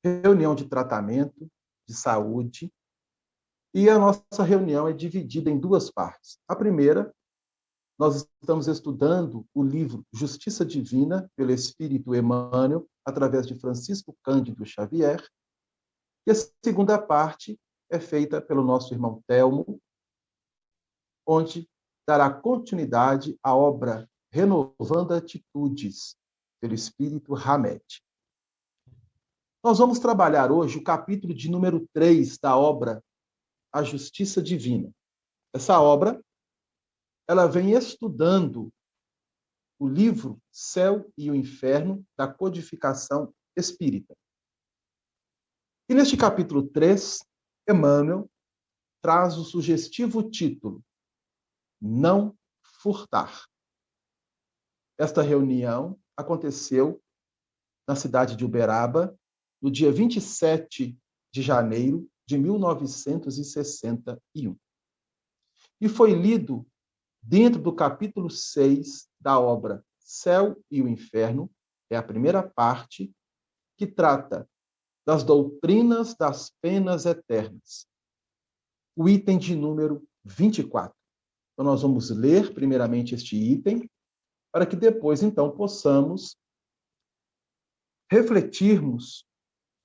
reunião de tratamento, de saúde, e a nossa reunião é dividida em duas partes. A primeira, nós estamos estudando o livro Justiça Divina, pelo Espírito Emmanuel, através de Francisco Cândido Xavier, e a segunda parte é feita pelo nosso irmão Telmo, onde dará continuidade à obra Renovando Atitudes, pelo Espírito Hamed. Nós vamos trabalhar hoje o capítulo de número 3 da obra A Justiça Divina. Essa obra, ela vem estudando o livro Céu e o Inferno da Codificação Espírita. E neste capítulo 3, Emmanuel traz o sugestivo título Não Furtar. Esta reunião aconteceu na cidade de Uberaba, no dia 27 de janeiro de 1961. E foi lido dentro do capítulo 6 da obra Céu e o Inferno, é a primeira parte, que trata das doutrinas das penas eternas. O item de número 24. Então, nós vamos ler primeiramente este item, para que depois, então, possamos refletirmos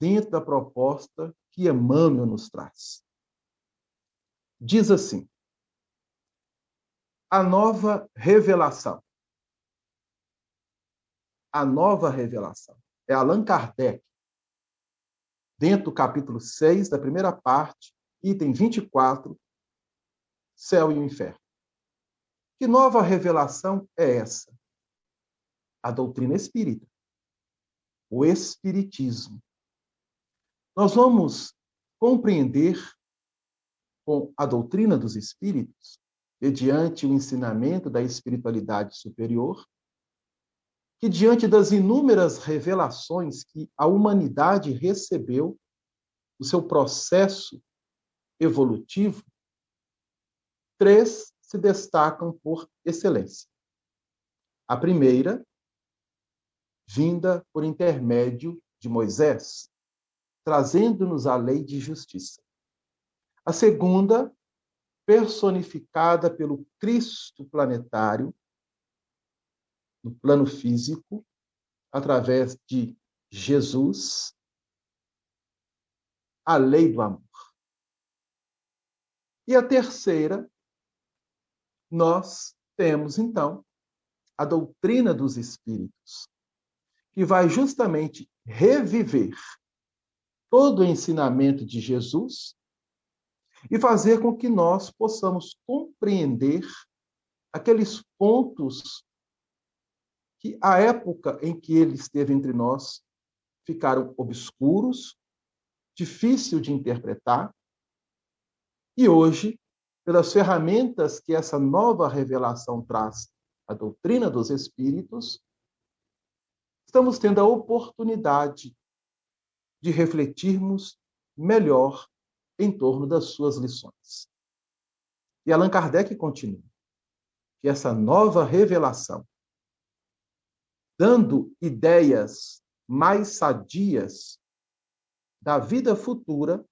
dentro da proposta que Emmanuel nos traz. Diz assim: a nova revelação. A nova revelação. É Allan Kardec, dentro do capítulo 6, da primeira parte, item 24, Céu e o Inferno. Que nova revelação é essa? A doutrina espírita. O Espiritismo. Nós vamos compreender com a doutrina dos espíritos, mediante o ensinamento da espiritualidade superior, que diante das inúmeras revelações que a humanidade recebeu no seu processo evolutivo, 3 se destacam por excelência. A primeira, vinda por intermédio de Moisés, trazendo-nos a lei de justiça. A segunda, personificada pelo Cristo planetário, no plano físico, através de Jesus, a lei do amor. E a terceira, nós temos, então, a doutrina dos espíritos, que vai justamente reviver todo o ensinamento de Jesus e fazer com que nós possamos compreender aqueles pontos que, à época em que ele esteve entre nós, ficaram obscuros, difícil de interpretar, e hoje, pelas ferramentas que essa nova revelação traz, a doutrina dos espíritos, estamos tendo a oportunidade de refletirmos melhor em torno das suas lições. E Allan Kardec continua que essa nova revelação, dando ideias mais sadias da vida futura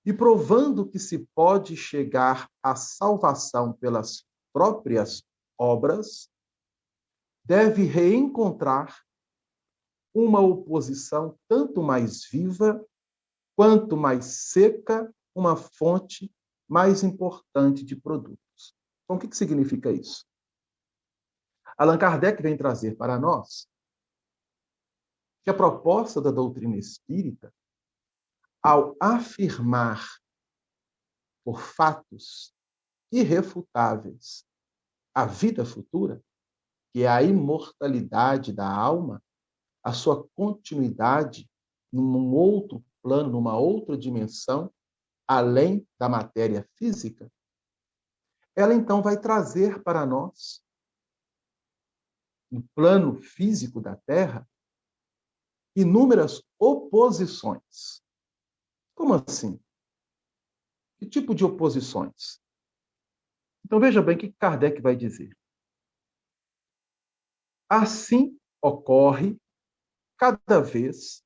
e provando que se pode chegar à salvação pelas próprias obras, deve reencontrar uma oposição tanto mais viva quanto mais seca, uma fonte mais importante de produtos. Então, o que significa isso? Allan Kardec vem trazer para nós que a proposta da doutrina espírita, ao afirmar por fatos irrefutáveis a vida futura, que é a imortalidade da alma, a sua continuidade num outro plano, numa outra dimensão, além da matéria física, ela então vai trazer para nós, no plano físico da Terra, inúmeras oposições. Como assim? Que tipo de oposições? Então veja bem o que Kardec vai dizer. Assim ocorre cada vez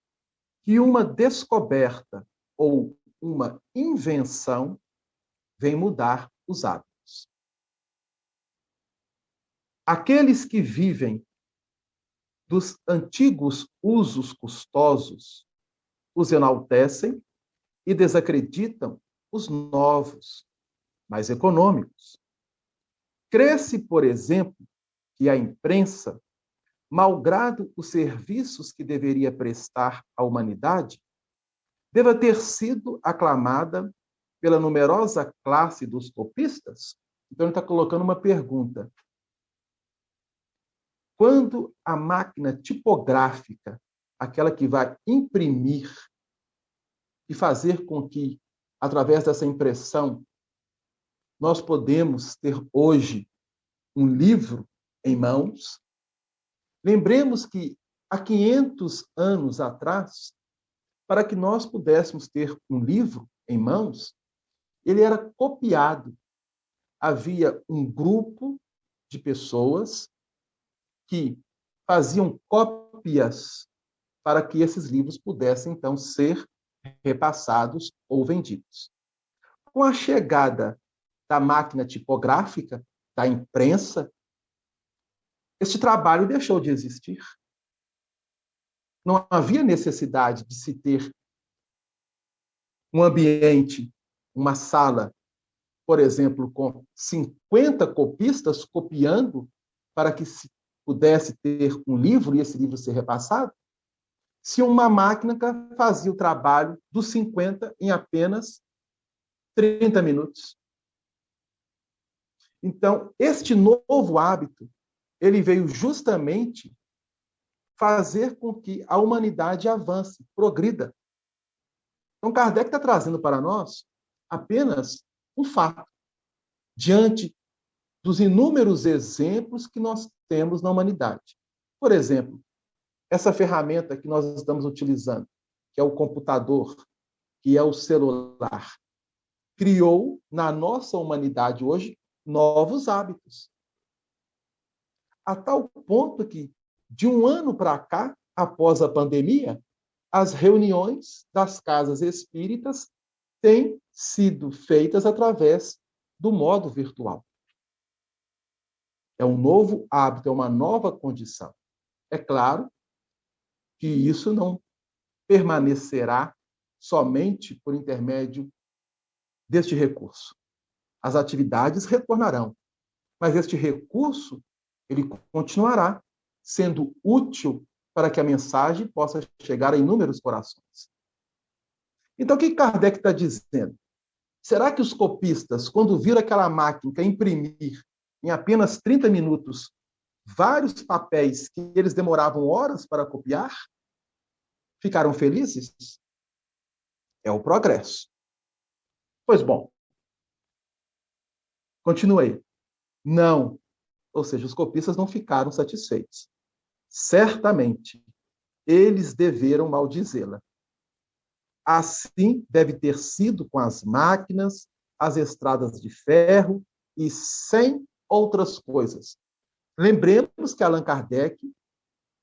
que uma descoberta ou uma invenção vem mudar os hábitos. Aqueles que vivem dos antigos usos custosos os enaltecem e desacreditam os novos, mais econômicos. Crê-se, por exemplo, que a imprensa, malgrado os serviços que deveria prestar à humanidade, deva ter sido aclamada pela numerosa classe dos copistas? Então, ele está colocando uma pergunta. Quando a máquina tipográfica, aquela que vai imprimir e fazer com que, através dessa impressão, nós podemos ter hoje um livro em mãos, lembremos que há 500 anos atrás, para que nós pudéssemos ter um livro em mãos, ele era copiado. Havia um grupo de pessoas que faziam cópias para que esses livros pudessem, então, ser repassados ou vendidos. Com a chegada da máquina tipográfica, da imprensa, este trabalho deixou de existir. Não havia necessidade de se ter um ambiente, uma sala, por exemplo, com 50 copistas copiando para que se pudesse ter um livro e esse livro ser repassado, se uma máquina fazia o trabalho dos 50 em apenas 30 minutos. Então, este novo hábito, ele veio justamente fazer com que a humanidade avance, progrida. Então, Kardec está trazendo para nós apenas um fato, diante dos inúmeros exemplos que nós temos na humanidade. Por exemplo, essa ferramenta que nós estamos utilizando, que é o computador, que é o celular, criou na nossa humanidade hoje novos hábitos. A tal ponto que, de um ano para cá, após a pandemia, as reuniões das casas espíritas têm sido feitas através do modo virtual. É um novo hábito, é uma nova condição. É claro que isso não permanecerá somente por intermédio deste recurso. As atividades retornarão, mas este recurso ele continuará sendo útil para que a mensagem possa chegar a inúmeros corações. Então, o que Kardec está dizendo? Será que os copistas, quando viram aquela máquina imprimir em apenas 30 minutos vários papéis que eles demoravam horas para copiar, ficaram felizes? É o progresso. Pois bom, continuei. Não. Ou seja, os copistas não ficaram satisfeitos. Certamente, eles deveram maldizê-la. Assim deve ter sido com as máquinas, as estradas de ferro e 100 outras coisas. Lembremos que Allan Kardec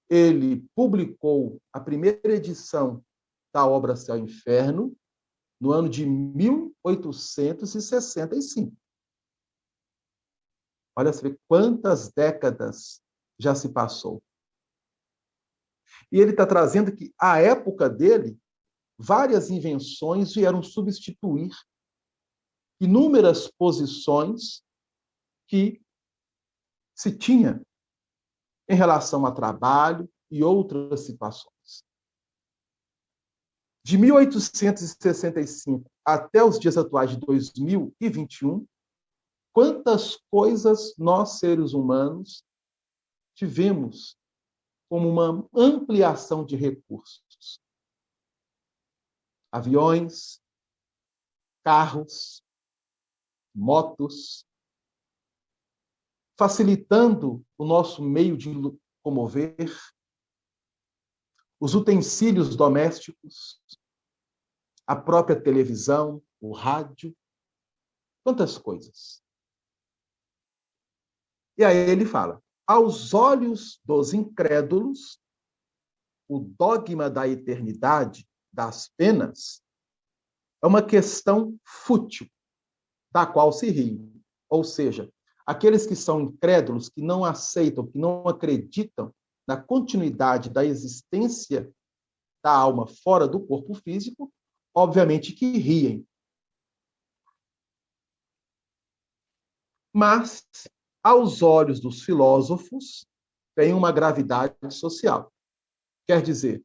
ele publicou a primeira edição da obra Céu e Inferno no ano de 1865. Olha, você vê quantas décadas já se passou. E ele está trazendo que, à época dele, várias invenções vieram substituir inúmeras posições que se tinha em relação a trabalho e outras situações. De 1865 até os dias atuais de 2021, quantas coisas nós, seres humanos, tivemos como uma ampliação de recursos. Aviões, carros, motos, facilitando o nosso meio de locomover, os utensílios domésticos, a própria televisão, o rádio, quantas coisas. E aí ele fala, aos olhos dos incrédulos, o dogma da eternidade das penas é uma questão fútil, da qual se riem. Ou seja, aqueles que são incrédulos, que não aceitam, que não acreditam na continuidade da existência da alma fora do corpo físico, obviamente que riem. Mas, aos olhos dos filósofos, tem uma gravidade social. Quer dizer,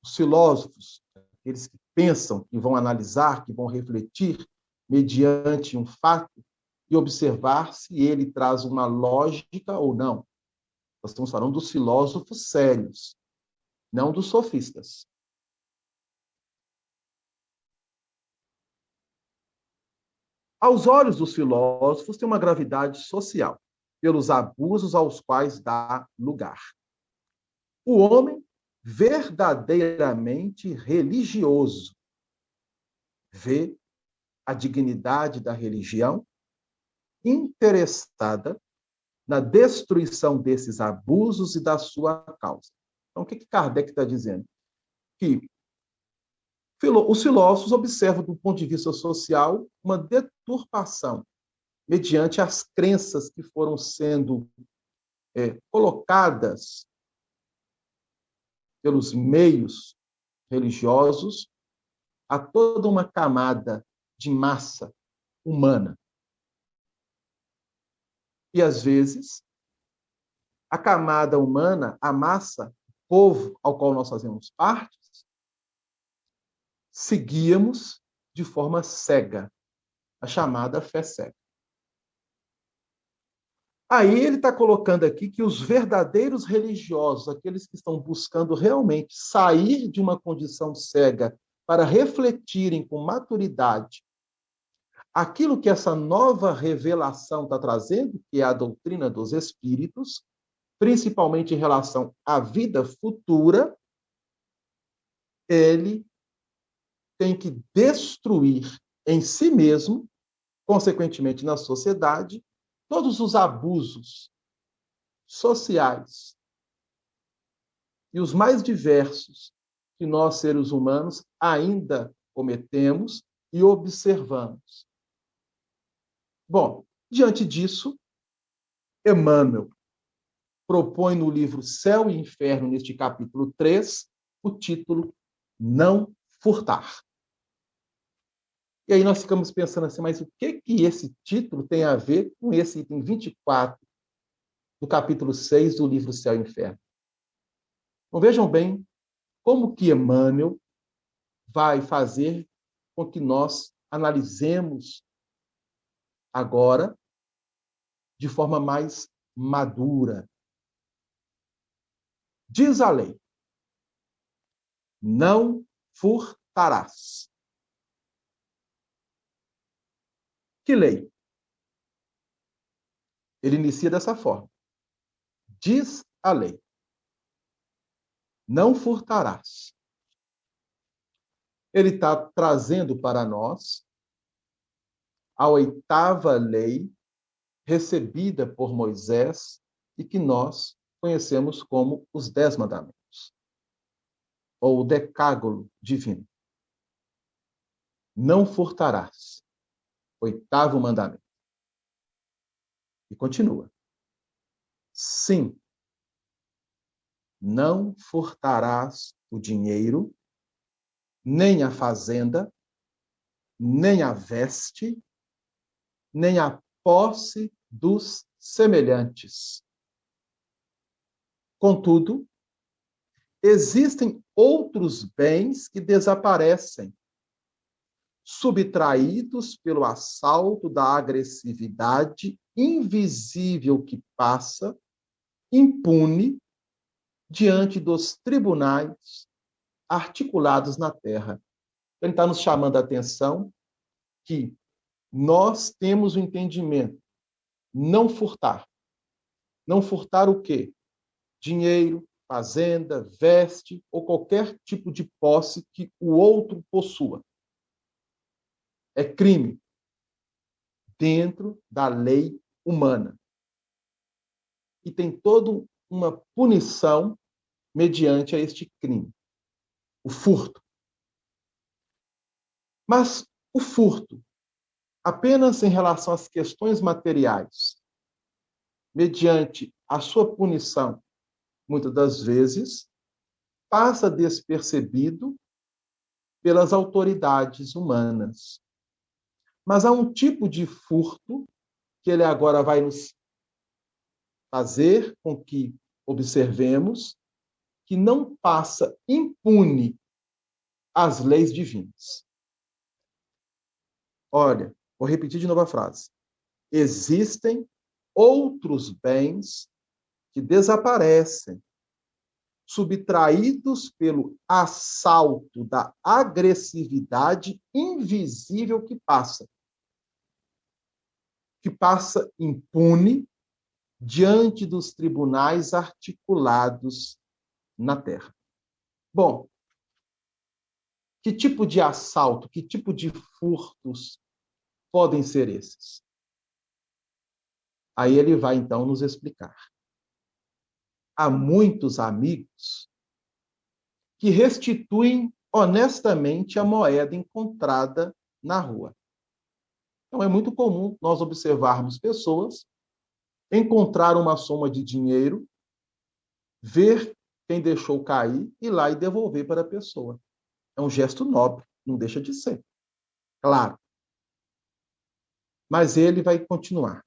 os filósofos, aqueles que pensam, que vão analisar, que vão refletir mediante um fato e observar se ele traz uma lógica ou não. Nós estamos falando dos filósofos sérios, não dos sofistas. Aos olhos dos filósofos, tem uma gravidade social, pelos abusos aos quais dá lugar. O homem verdadeiramente religioso vê a dignidade da religião interessada na destruição desses abusos e da sua causa. Então, o que Kardec está dizendo? Que os filósofos observam, do ponto de vista social, uma deturpação mediante as crenças que foram sendo colocadas pelos meios religiosos a toda uma camada de massa humana. E, às vezes, a camada humana, a massa, o povo ao qual nós fazemos parte, seguíamos de forma cega, a chamada fé cega. Aí ele está colocando aqui que os verdadeiros religiosos, aqueles que estão buscando realmente sair de uma condição cega para refletirem com maturidade aquilo que essa nova revelação está trazendo, que é a doutrina dos espíritos, principalmente em relação à vida futura, ele tem que destruir em si mesmo, consequentemente na sociedade, todos os abusos sociais e os mais diversos que nós, seres humanos, ainda cometemos e observamos. Bom, diante disso, Emmanuel propõe no livro Céu e Inferno, neste capítulo 3, o título Não Furtar. E aí nós ficamos pensando assim, mas o que esse título tem a ver com esse item 24 do capítulo 6 do livro Céu e Inferno? Então vejam bem como que Emmanuel vai fazer com que nós analisemos agora de forma mais madura. Diz a lei: não furtarás. Que lei? Ele inicia dessa forma. Diz a lei: não furtarás. Ele está trazendo para nós a 8ª lei recebida por Moisés e que nós conhecemos como os 10 mandamentos, ou o decálogo divino. Não furtarás. 8º mandamento. E continua. Sim, não furtarás o dinheiro, nem a fazenda, nem a veste, nem a posse dos semelhantes. Contudo, existem outros bens que desaparecem, subtraídos pelo assalto da agressividade invisível que passa, impune, diante dos tribunais articulados na terra. Ele está nos chamando a atenção que nós temos o entendimento, não furtar. Não furtar o quê? Dinheiro, fazenda, veste ou qualquer tipo de posse que o outro possua. É crime dentro da lei humana. E tem toda uma punição mediante a este crime. O furto. Mas o furto, apenas em relação às questões materiais, mediante a sua punição, muitas das vezes, passa despercebido pelas autoridades humanas. Mas há um tipo de furto que ele agora vai nos fazer com que observemos que não passa impune às leis divinas. Olha, vou repetir de novo a frase. Existem outros bens que desaparecem, subtraídos pelo assalto da agressividade invisível que passa impune diante dos tribunais articulados na terra. Bom, que tipo de assalto, que tipo de furtos podem ser esses? Aí ele vai, então, nos explicar. Há muitos amigos que restituem honestamente a moeda encontrada na rua. Então, é muito comum nós observarmos pessoas encontrar uma soma de dinheiro, ver quem deixou cair, ir lá e devolver para a pessoa. É um gesto nobre, não deixa de ser. Claro. Mas ele vai continuar.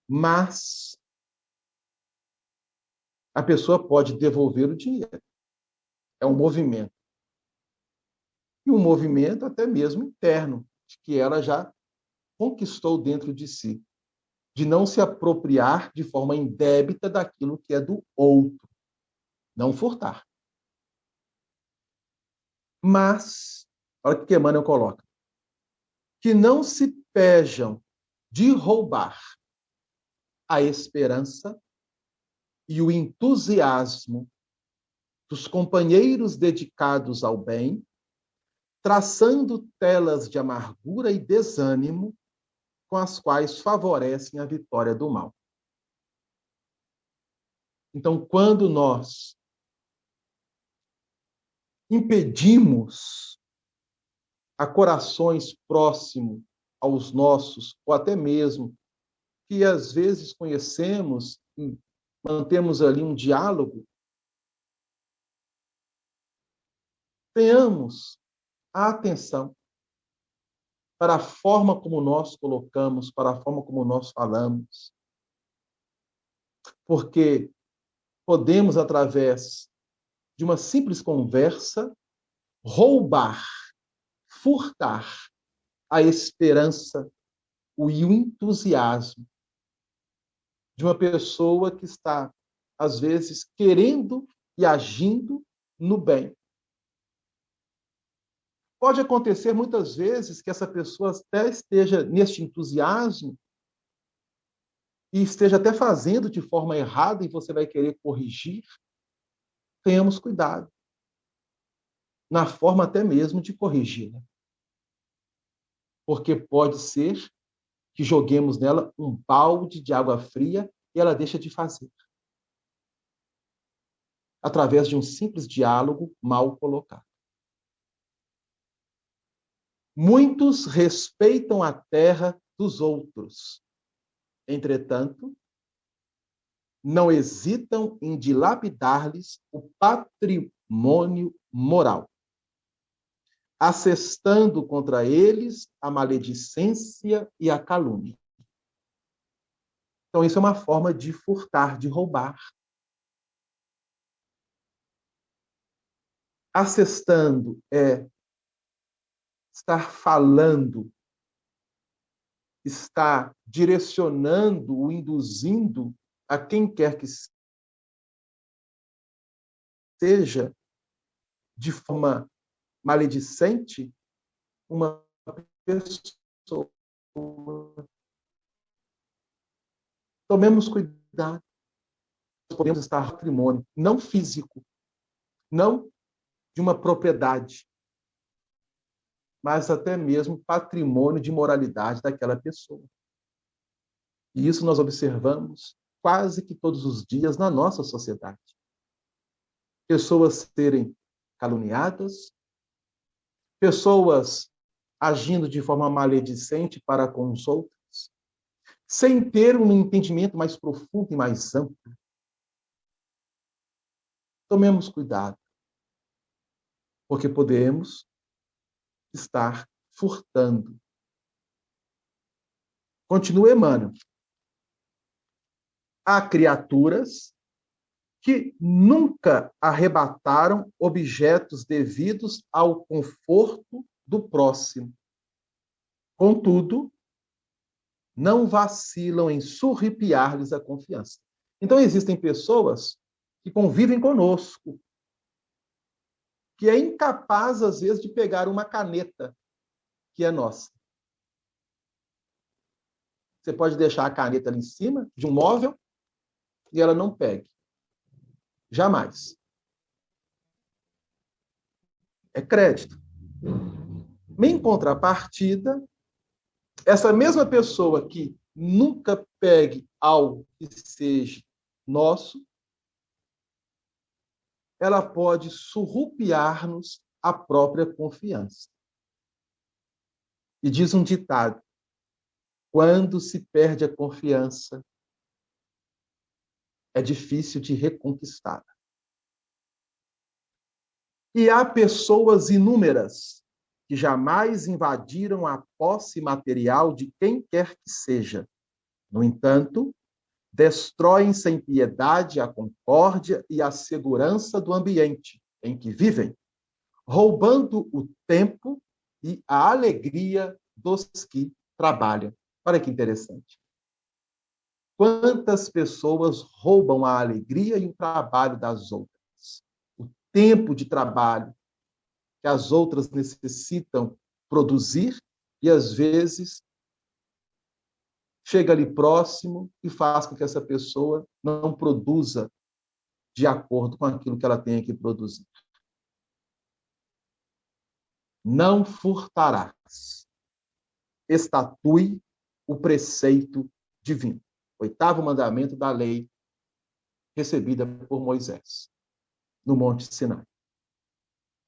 Mas a pessoa pode devolver o dinheiro. É um movimento. E um movimento até mesmo interno, que ela já conquistou dentro de si, de não se apropriar de forma indébita daquilo que é do outro, não furtar. Mas, olha o que Emmanuel coloca, que não se pejam de roubar a esperança e o entusiasmo dos companheiros dedicados ao bem, traçando telas de amargura e desânimo com as quais favorecem a vitória do mal. Então, quando nós impedimos a corações próximos aos nossos, ou até mesmo que às vezes conhecemos e mantemos ali um diálogo, tenhamos a atenção para a forma como nós colocamos, para a forma como nós falamos. Porque podemos, através de uma simples conversa, roubar, furtar a esperança e o entusiasmo de uma pessoa que está, às vezes, querendo e agindo no bem. Pode acontecer muitas vezes que essa pessoa até esteja neste entusiasmo e esteja até fazendo de forma errada e você vai querer corrigir. Tenhamos cuidado na forma até mesmo de corrigi-la. Porque pode ser que joguemos nela um balde de água fria e ela deixa de fazer. Através de um simples diálogo mal colocado. Muitos respeitam a terra dos outros. Entretanto, não hesitam em dilapidar-lhes o patrimônio moral, assestando contra eles a maledicência e a calúnia. Então, isso é uma forma de furtar, de roubar. Assestando é estar falando, estar direcionando, induzindo a quem quer que seja, de forma maledicente, uma pessoa. Tomemos cuidado. Podemos estar patrimônio, não físico, não de uma propriedade, mas até mesmo patrimônio de moralidade daquela pessoa. E isso nós observamos quase que todos os dias na nossa sociedade. Pessoas serem caluniadas, pessoas agindo de forma maledicente para com os outros, sem ter um entendimento mais profundo e mais amplo. Tomemos cuidado, porque podemos estar furtando. Continua Emmanuel. Há criaturas que nunca arrebataram objetos devidos ao conforto do próximo. Contudo, não vacilam em surrupiar-lhes a confiança. Então, existem pessoas que convivem conosco, que é incapaz, às vezes, de pegar uma caneta que é nossa. Você pode deixar a caneta ali em cima de um móvel e ela não pegue. Jamais. É crédito. Em contrapartida, essa mesma pessoa que nunca pegue algo que seja nosso, ela pode surrupiar-nos a própria confiança. E diz um ditado: quando se perde a confiança, é difícil de reconquistar. E há pessoas inúmeras que jamais invadiram a posse material de quem quer que seja. No entanto, destroem sem piedade a concórdia e a segurança do ambiente em que vivem, roubando o tempo e a alegria dos que trabalham. Olha que interessante. Quantas pessoas roubam a alegria e o trabalho das outras? O tempo de trabalho que as outras necessitam produzir e, às vezes, chega ali próximo e faz com que essa pessoa não produza de acordo com aquilo que ela tem que produzir. Não furtarás. Estatue o preceito divino. 8º mandamento da lei recebida por Moisés, no Monte Sinai.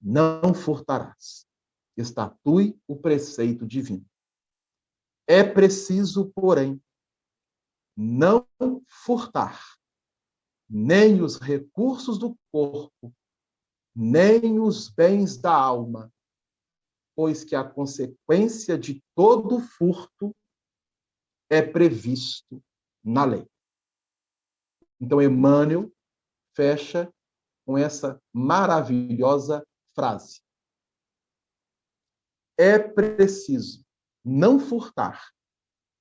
Não furtarás. Estatue o preceito divino. É preciso, porém, não furtar nem os recursos do corpo, nem os bens da alma, pois que a consequência de todo furto é previsto na lei. Então, Emmanuel fecha com essa maravilhosa frase. É preciso não furtar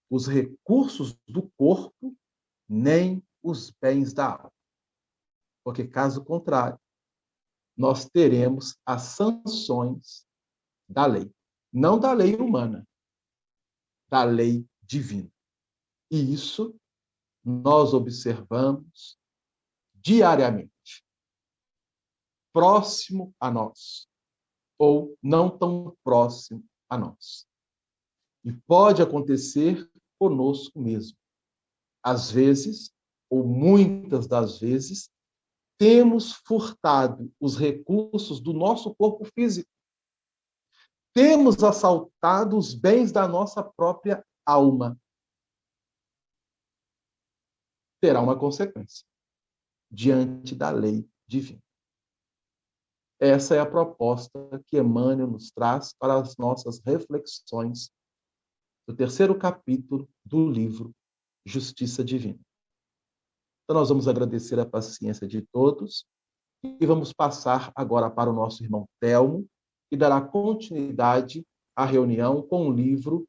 os recursos do corpo, nem os bens da alma. Porque, caso contrário, nós teremos as sanções da lei. Não da lei humana, da lei divina. E isso nós observamos diariamente, próximo a nós, ou não tão próximo a nós. E pode acontecer conosco mesmo. Às vezes, ou muitas das vezes, temos furtado os recursos do nosso corpo físico. Temos assaltado os bens da nossa própria alma. Terá uma consequência diante da lei divina. Essa é a proposta que Emmanuel nos traz para as nossas reflexões do 3º capítulo do livro Justiça Divina. Então, nós vamos agradecer a paciência de todos e vamos passar agora para o nosso irmão Telmo, que dará continuidade à reunião com o livro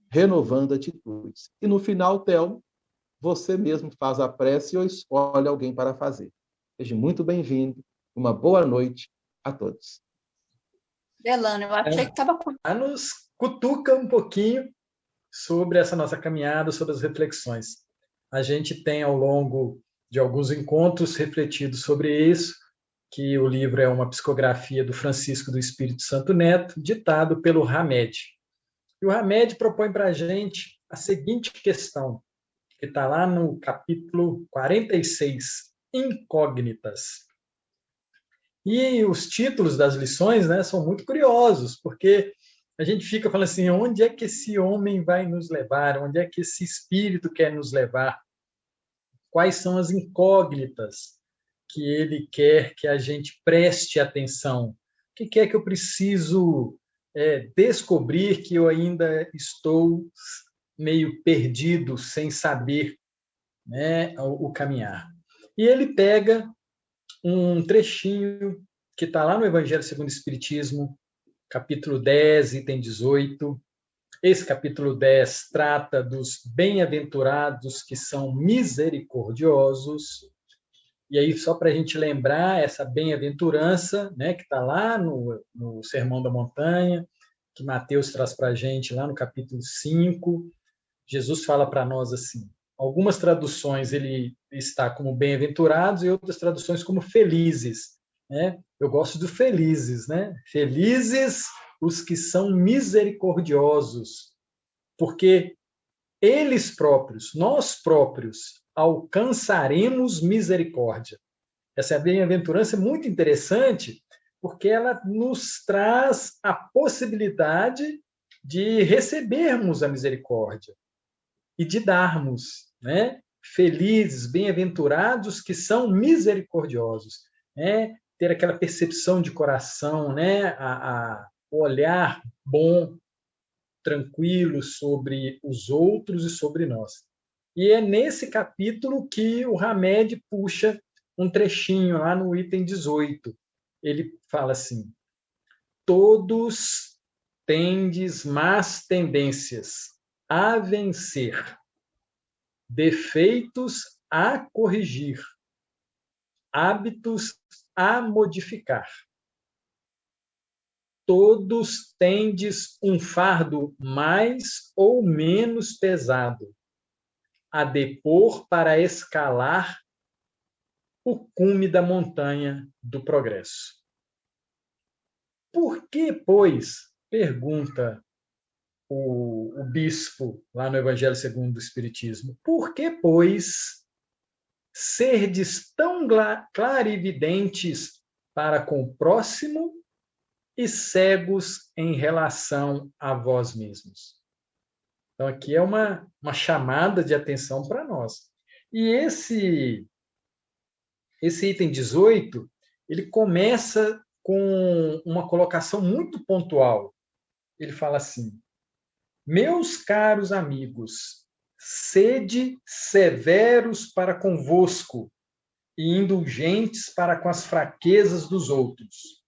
Renovando Atitudes. E no final, Telmo, você mesmo faz a prece ou escolhe alguém para fazer. Seja muito bem-vindo. Uma boa noite a todos. Delano, eu achei que estava... Nos cutuca um pouquinho sobre essa nossa caminhada, sobre as reflexões. A gente tem, ao longo de alguns encontros, refletido sobre isso, que o livro é uma psicografia do Francisco do Espírito Santo Neto, ditado pelo Hamed. E o Hamed propõe para a gente a seguinte questão, que está lá no capítulo 46, Incógnitas. E os títulos das lições, né, são muito curiosos, porque a gente fica falando assim, onde é que esse homem vai nos levar? Onde é que esse espírito quer nos levar? Quais são as incógnitas que ele quer que a gente preste atenção? O que é que eu preciso descobrir que eu ainda estou meio perdido, sem saber, né, o caminhar? E ele pega um trechinho que está lá no Evangelho segundo o Espiritismo, capítulo 10, item 18. Esse capítulo 10 trata dos bem-aventurados que são misericordiosos. E aí, só para a gente lembrar, essa bem-aventurança, né, que está lá no Sermão da Montanha, que Mateus traz para a gente lá no capítulo 5, Jesus fala para nós assim, algumas traduções ele está como bem-aventurados e outras traduções como felizes. Né? Eu gosto do felizes, né? Felizes os que são misericordiosos, porque eles próprios, nós próprios, alcançaremos misericórdia. Essa bem-aventurança é muito interessante, porque ela nos traz a possibilidade de recebermos a misericórdia e de darmos, né? Felizes, bem-aventurados que são misericordiosos, né? Ter aquela percepção de coração, né? O olhar bom, tranquilo sobre os outros e sobre nós. E é nesse capítulo que o Hamed puxa um trechinho lá no item 18. Ele fala assim: todos tendes más tendências a vencer, defeitos a corrigir, hábitos a modificar. Todos tendes um fardo mais ou menos pesado a depor para escalar o cume da montanha do progresso. Por que, pois, pergunta o bispo lá no Evangelho segundo o Espiritismo, por que, pois, serdes tão clarividentes para com o próximo e cegos em relação a vós mesmos? Então, aqui é uma chamada de atenção para nós. E esse item 18, ele começa com uma colocação muito pontual. Ele fala assim: meus caros amigos, sede severos para convosco e indulgentes para com as fraquezas dos outros.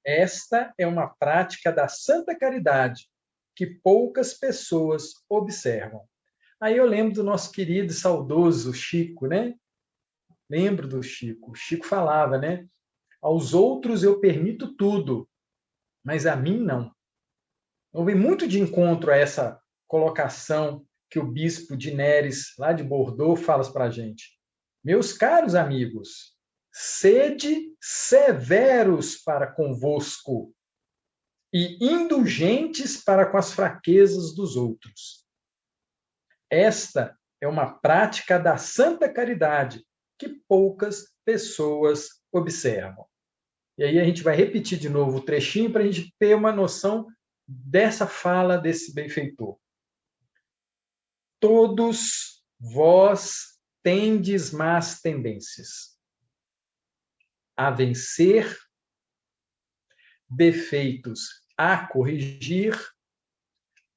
Esta é uma prática da santa caridade que poucas pessoas observam. Aí eu lembro do nosso querido e saudoso Chico, né? Lembro do Chico. O Chico falava, né? Aos outros eu permito tudo, mas a mim não. Eu vim muito de encontro a essa colocação que o bispo de Neres, lá de Bordeaux, fala para a gente. Meus caros amigos, sede severos para convosco e indulgentes para com as fraquezas dos outros. Esta é uma prática da santa caridade que poucas pessoas observam. E aí a gente vai repetir de novo o trechinho para a gente ter uma noção dessa fala desse benfeitor. Todos vós tendes más tendências a vencer, defeitos a corrigir,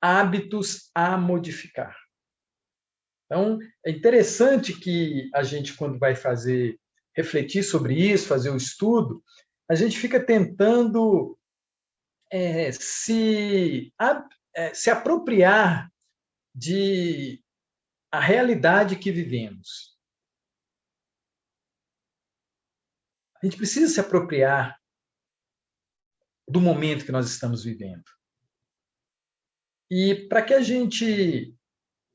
hábitos a modificar. Então, é interessante que a gente, quando vai refletir sobre isso, fazer o estudo, a gente fica tentando se apropriar de a realidade que vivemos. A gente precisa se apropriar do momento que nós estamos vivendo. E para que a gente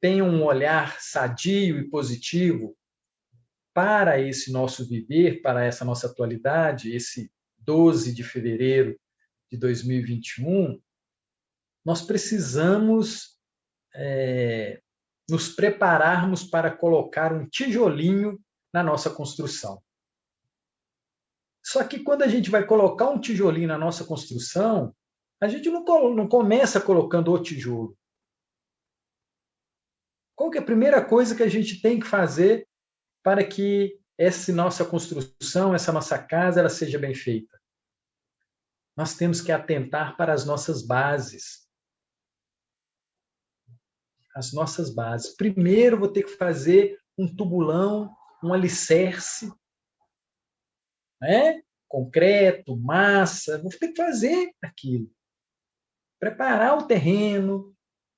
tenha um olhar sadio e positivo para esse nosso viver, para essa nossa atualidade, esse 12 de fevereiro de 2021, nós precisamos nos prepararmos para colocar um tijolinho na nossa construção. Só que quando a gente vai colocar um tijolinho na nossa construção, a gente não começa colocando o tijolo. Qual que é a primeira coisa que a gente tem que fazer para que essa nossa construção, essa nossa casa, ela seja bem feita? Nós temos que atentar para as nossas bases. As nossas bases. Primeiro, vou ter que fazer um tubulão, um alicerce, né? Concreto, massa. Vou ter que fazer aquilo. Preparar o terreno,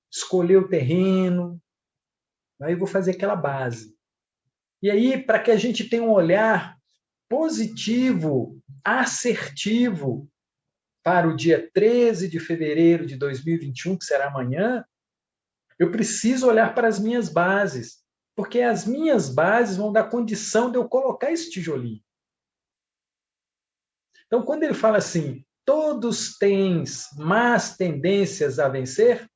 escolher o terreno. Aí vou fazer aquela base. E aí, para que a gente tenha um olhar positivo, assertivo, para o dia 13 de fevereiro de 2021, que será amanhã, eu preciso olhar para as minhas bases, porque as minhas bases vão dar condição de eu colocar esse tijolinho. Então, quando ele fala assim, todos têm más tendências a vencer,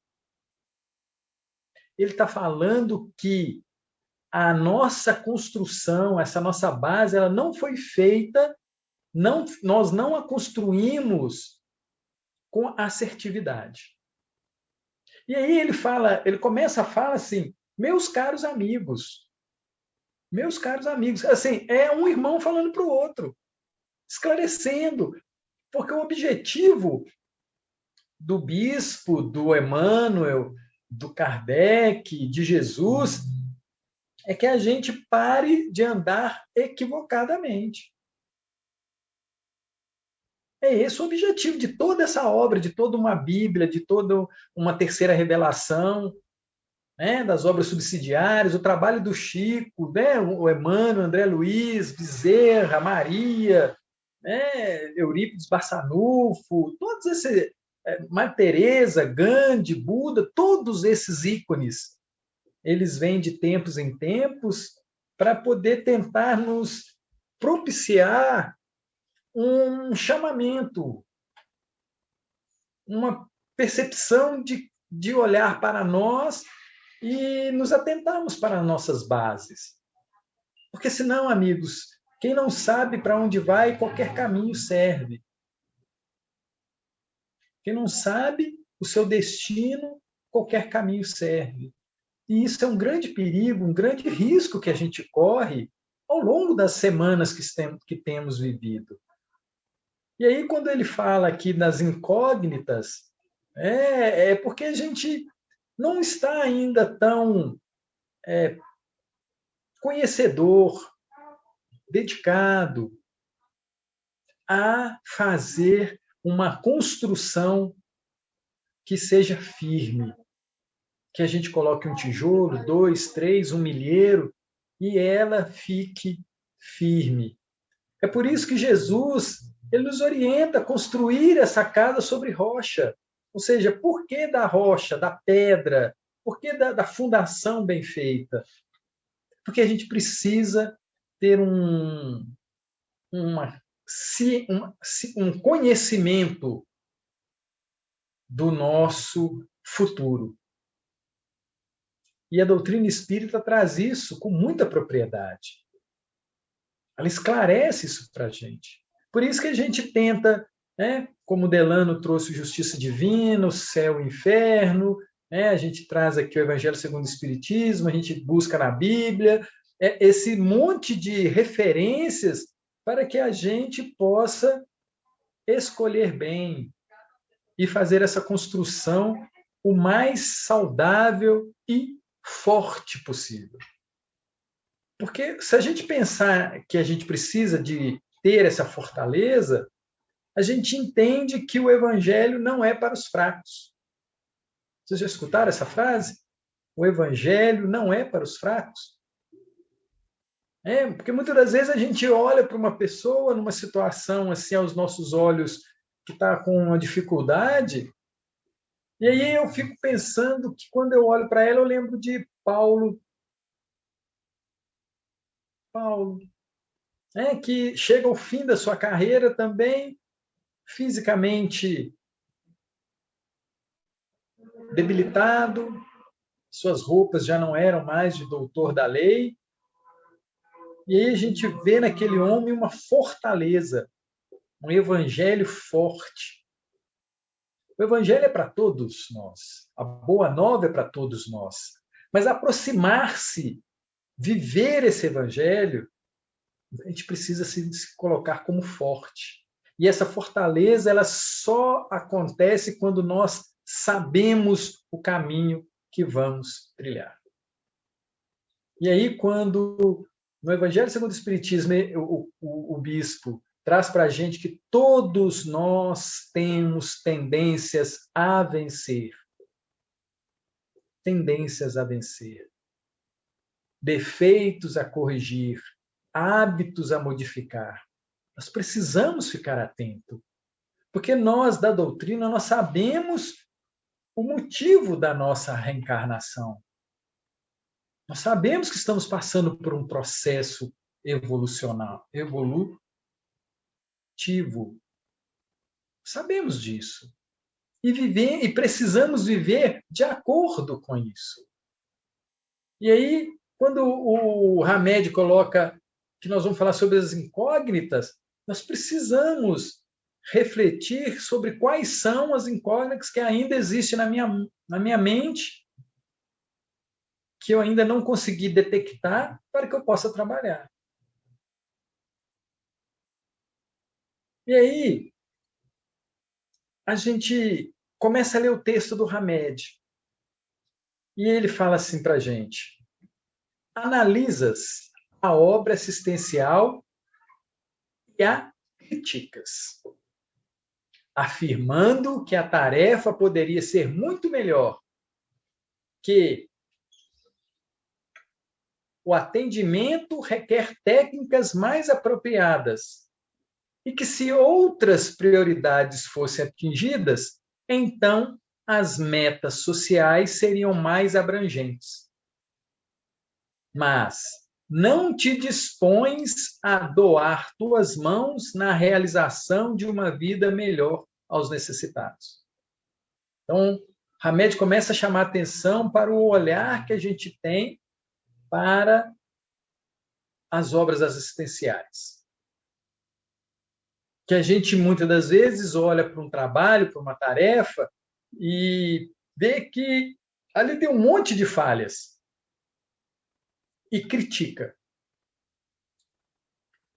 ele está falando que a nossa construção, essa nossa base, ela não foi feita, nós não a construímos com assertividade. E aí ele começa a falar assim, meus caros amigos, assim, é um irmão falando para o outro, esclarecendo, porque o objetivo do bispo, do Emmanuel, do Kardec, de Jesus, é que a gente pare de andar equivocadamente. É esse o objetivo de toda essa obra, de toda uma Bíblia, de toda uma terceira revelação, né, das obras subsidiárias, o trabalho do Chico, né, o Emmanuel, André Luiz, Bezerra, Maria, né, Eurípides Barçanufo, todos esses, Madre Teresa, Gandhi, Buda, todos esses ícones, eles vêm de tempos em tempos para poder tentar nos propiciar um chamamento, uma percepção de olhar para nós e nos atentarmos para nossas bases. Porque senão, amigos, quem não sabe para onde vai, qualquer caminho serve. Quem não sabe o seu destino, qualquer caminho serve. E isso é um grande perigo, um grande risco que a gente corre ao longo das semanas que temos vivido. E aí, quando ele fala aqui das incógnitas, é porque a gente não está ainda tão conhecedor, dedicado a fazer uma construção que seja firme, que a gente coloque um tijolo, 2, 3, um milheiro, e ela fique firme. É por isso que Jesus ele nos orienta a construir essa casa sobre rocha. Ou seja, por que da rocha, da pedra? Por que da fundação bem feita? Porque a gente precisa ter um conhecimento do nosso futuro. E a doutrina espírita traz isso com muita propriedade. Ela esclarece isso para a gente. Por isso que a gente tenta, né, como o Delano trouxe justiça divina, o céu e o inferno, né, a gente traz aqui o Evangelho segundo o Espiritismo, a gente busca na Bíblia, esse monte de referências para que a gente possa escolher bem e fazer essa construção o mais saudável e forte possível. Porque se a gente pensar que a gente precisa de ter essa fortaleza, a gente entende que o Evangelho não é para os fracos. Vocês já escutaram essa frase? O Evangelho não é para os fracos. Porque muitas das vezes a gente olha para uma pessoa numa situação assim aos nossos olhos que está com uma dificuldade, e aí eu fico pensando que quando eu olho para ela eu lembro de Paulo, que chega ao fim da sua carreira também fisicamente debilitado, suas roupas já não eram mais de doutor da lei, e aí a gente vê naquele homem uma fortaleza, um evangelho forte. O evangelho é para todos nós, a boa nova é para todos nós. Mas aproximar-se, viver esse evangelho, a gente precisa se colocar como forte. E essa fortaleza, ela só acontece quando nós sabemos o caminho que vamos trilhar. E aí, quando no Evangelho segundo o Espiritismo, o bispo traz para a gente que todos nós temos tendências a vencer. Tendências a vencer. Defeitos a corrigir. Hábitos a modificar. Nós precisamos ficar atentos. Porque nós, da doutrina, nós sabemos o motivo da nossa reencarnação. Nós sabemos que estamos passando por um processo evolucional, evolutivo. Sabemos disso. E precisamos viver de acordo com isso. E aí, quando o Hamed coloca que nós vamos falar sobre as incógnitas, nós precisamos refletir sobre quais são as incógnitas que ainda existem na minha mente, que eu ainda não consegui detectar para que eu possa trabalhar. E aí, a gente começa a ler o texto do Hamed. E ele fala assim para a gente: analisas a obra assistencial e a criticas, afirmando que a tarefa poderia ser muito melhor, que o atendimento requer técnicas mais apropriadas e que, se outras prioridades fossem atingidas, então as metas sociais seriam mais abrangentes. Mas não te dispões a doar tuas mãos na realização de uma vida melhor aos necessitados. Então, Hamed começa a chamar atenção para o olhar que a gente tem para as obras assistenciais. Que a gente, muitas das vezes, olha para um trabalho, para uma tarefa, e vê que ali tem um monte de falhas. E critica.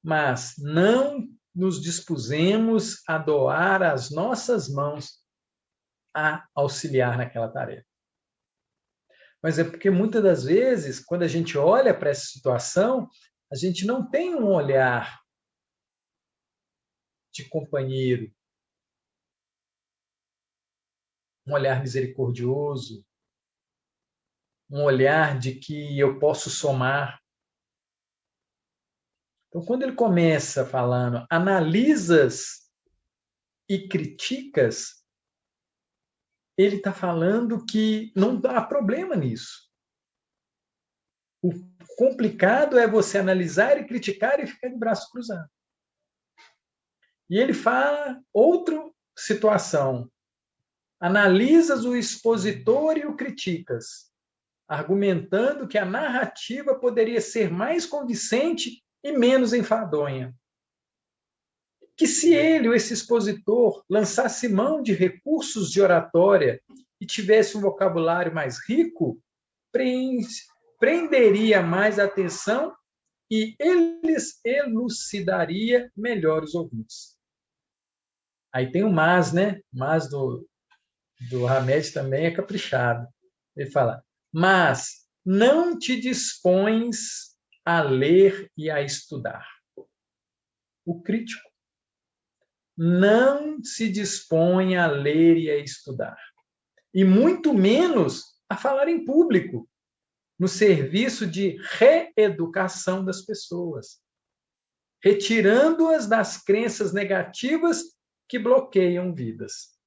Mas não nos dispusemos a doar as nossas mãos a auxiliar naquela tarefa. Mas é porque muitas das vezes, quando a gente olha para essa situação, a gente não tem um olhar de companheiro, um olhar misericordioso, um olhar de que eu posso somar. Então, quando ele começa falando analisas e criticas, ele está falando que não há problema nisso. O complicado é você analisar e criticar e ficar de braço cruzado. E ele fala outra situação. Analisas o expositor e o criticas, argumentando que a narrativa poderia ser mais convincente e menos enfadonha. Que se ele, esse expositor, lançasse mão de recursos de oratória e tivesse um vocabulário mais rico, prenderia mais a atenção e elucidaria melhor os ouvintes. Aí tem o mas, né? O mas do Hamed também é caprichado. Ele fala: mas não te dispões a ler e a estudar. O crítico não se dispõe a ler e a estudar. E muito menos a falar em público, no serviço de reeducação das pessoas, retirando-as das crenças negativas que bloqueiam vidas.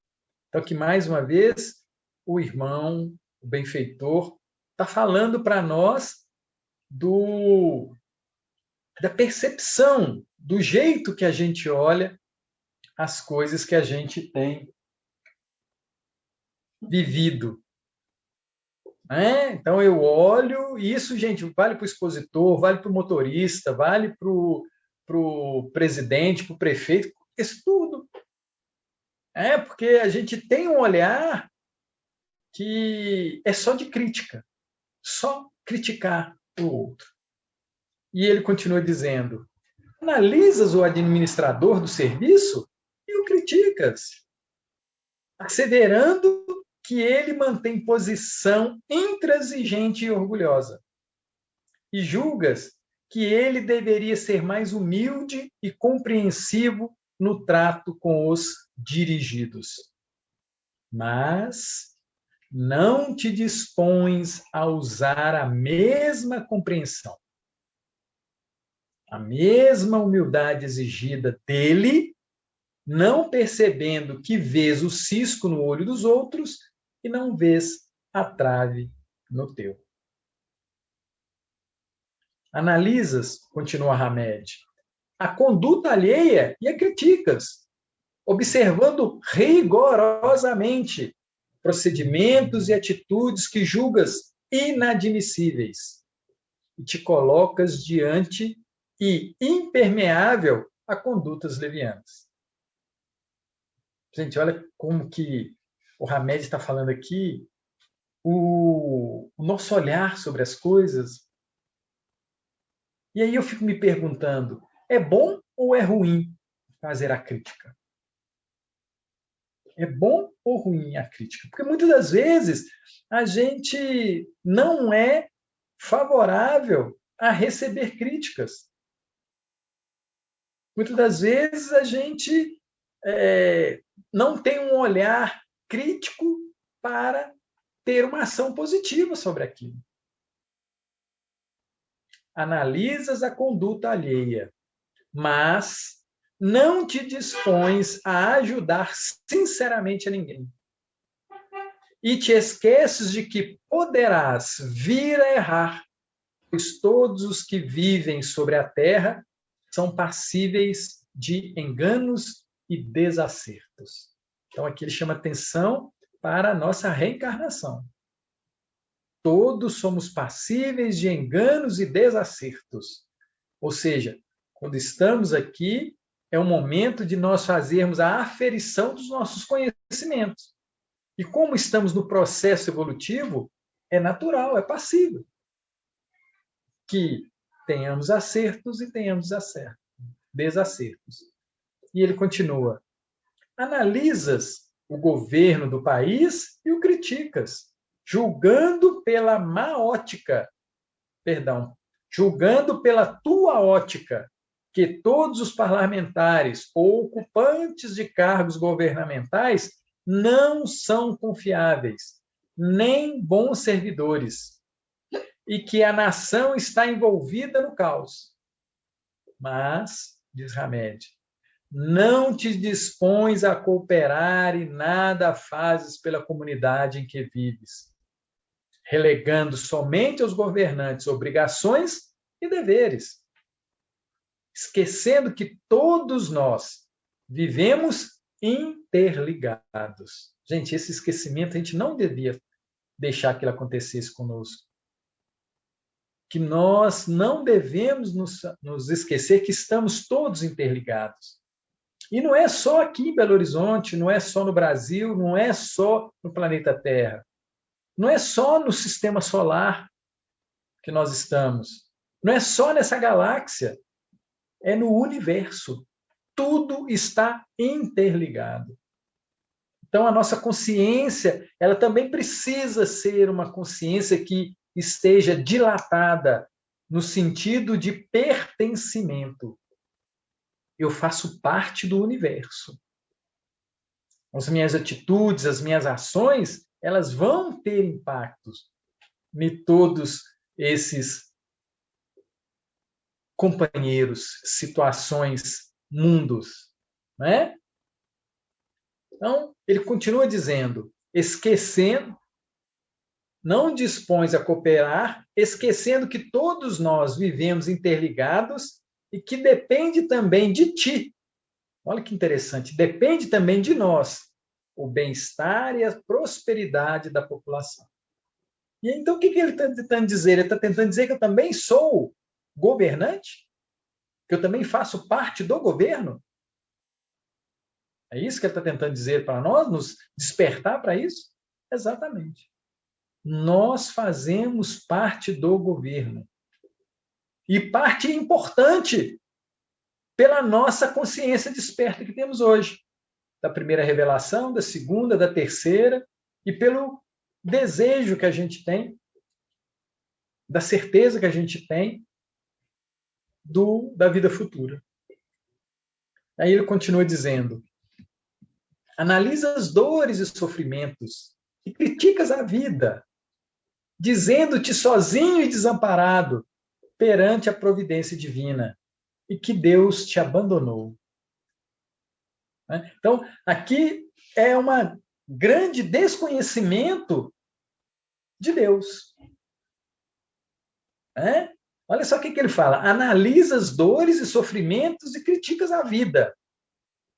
Então, que mais uma vez, o irmão, o benfeitor, está falando para nós da percepção, do jeito que a gente olha as coisas que a gente tem vivido. Então, eu olho, e isso, gente, vale para o expositor, vale para o motorista, vale para o presidente, para o prefeito, estudo. Porque a gente tem um olhar que é só de crítica, só criticar o outro. E ele continua dizendo: analisas o administrador do serviço e o criticas, asseverando que ele mantém posição intransigente e orgulhosa, e julgas que ele deveria ser mais humilde e compreensivo no trato com os dirigidos. Mas não te dispões a usar a mesma compreensão, a mesma humildade exigida dele, não percebendo que vês o cisco no olho dos outros e não vês a trave no teu. Analisas, continua Hamed, a conduta alheia e a criticas, observando rigorosamente procedimentos e atitudes que julgas inadmissíveis e te colocas diante e impermeável a condutas levianas. Gente, olha como que o Hamed está falando aqui, o nosso olhar sobre as coisas. E aí eu fico me perguntando, é bom ou é ruim fazer a crítica? É bom ou ruim a crítica? Porque muitas das vezes a gente não é favorável a receber críticas. Muitas das vezes a gente não tem um olhar crítico para ter uma ação positiva sobre aquilo. Analisas a conduta alheia, mas não te dispões a ajudar sinceramente a ninguém. E te esqueces de que poderás vir a errar, pois todos os que vivem sobre a terra são passíveis de enganos e desacertos. Então, aqui ele chama atenção para a nossa reencarnação. Todos somos passíveis de enganos e desacertos. Ou seja, quando estamos aqui, é o momento de nós fazermos a aferição dos nossos conhecimentos. E como estamos no processo evolutivo, é natural, é passível que tenhamos acertos e tenhamos desacertos. E ele continua: analisas o governo do país e o criticas, julgando pela tua ótica, que todos os parlamentares ou ocupantes de cargos governamentais não são confiáveis, nem bons servidores, e que a nação está envolvida no caos. Mas, diz Hamed, não te dispões a cooperar e nada fazes pela comunidade em que vives, relegando somente aos governantes obrigações e deveres, esquecendo que todos nós vivemos interligados. Gente, esse esquecimento a gente não devia deixar que ele acontecesse conosco. Que nós não devemos nos esquecer que estamos todos interligados. E não é só aqui em Belo Horizonte, não é só no Brasil, não é só no planeta Terra. Não é só no sistema solar que nós estamos. Não é só nessa galáxia. É no universo. Tudo está interligado. Então, a nossa consciência, ela também precisa ser uma consciência que esteja dilatada no sentido de pertencimento. Eu faço parte do universo. As minhas atitudes, as minhas ações, elas vão ter impactos em todos esses companheiros, situações, mundos, né? Então, ele continua dizendo, esquecendo, não dispões a cooperar, esquecendo que todos nós vivemos interligados e que depende também de ti. Olha que interessante, depende também de nós o bem-estar e a prosperidade da população. E então, o que ele está tentando dizer? Ele está tentando dizer que eu também sou governante? Que eu também faço parte do governo? É isso que ele está tentando dizer para nós, nos despertar para isso? Exatamente. Nós fazemos parte do governo. E parte importante pela nossa consciência desperta que temos hoje. Da primeira revelação, da segunda, da terceira, e pelo desejo que a gente tem, da certeza que a gente tem da vida futura. Aí ele continua dizendo: analisa as dores e sofrimentos e criticas a vida, dizendo-te sozinho e desamparado perante a providência divina e que Deus te abandonou. Então, aqui é um grande desconhecimento de Deus. Olha só o que ele fala. Analisa as dores e sofrimentos e criticas a vida,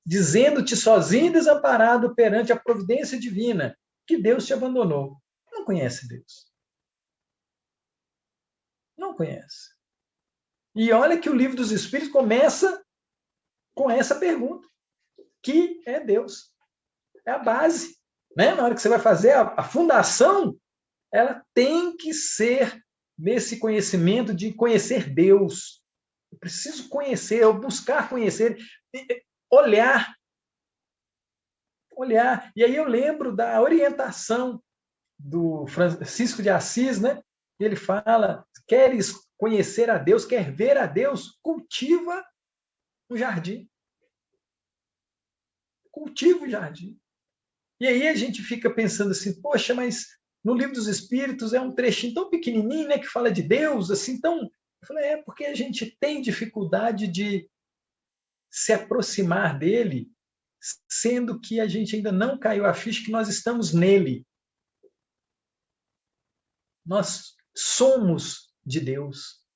dizendo-te sozinho e desamparado perante a providência divina que Deus te abandonou. Não conhece Deus. Não conhece. E olha que o Livro dos Espíritos começa com essa pergunta. Que é Deus? É a base. Na hora que você vai fazer a fundação, ela tem que ser nesse conhecimento de conhecer Deus. Eu preciso conhecer, eu buscar conhecer, olhar. E aí eu lembro da orientação do Francisco de Assis, né? Ele fala: queres conhecer a Deus, quer ver a Deus, cultiva um jardim. Cultiva o jardim. E aí a gente fica pensando assim, poxa, mas no Livro dos Espíritos é um trechinho tão pequenininho, né, que fala de Deus, assim, tão... Eu falei, porque a gente tem dificuldade de se aproximar dele, sendo que a gente ainda não caiu a ficha que nós estamos nele. Nós somos de Deus.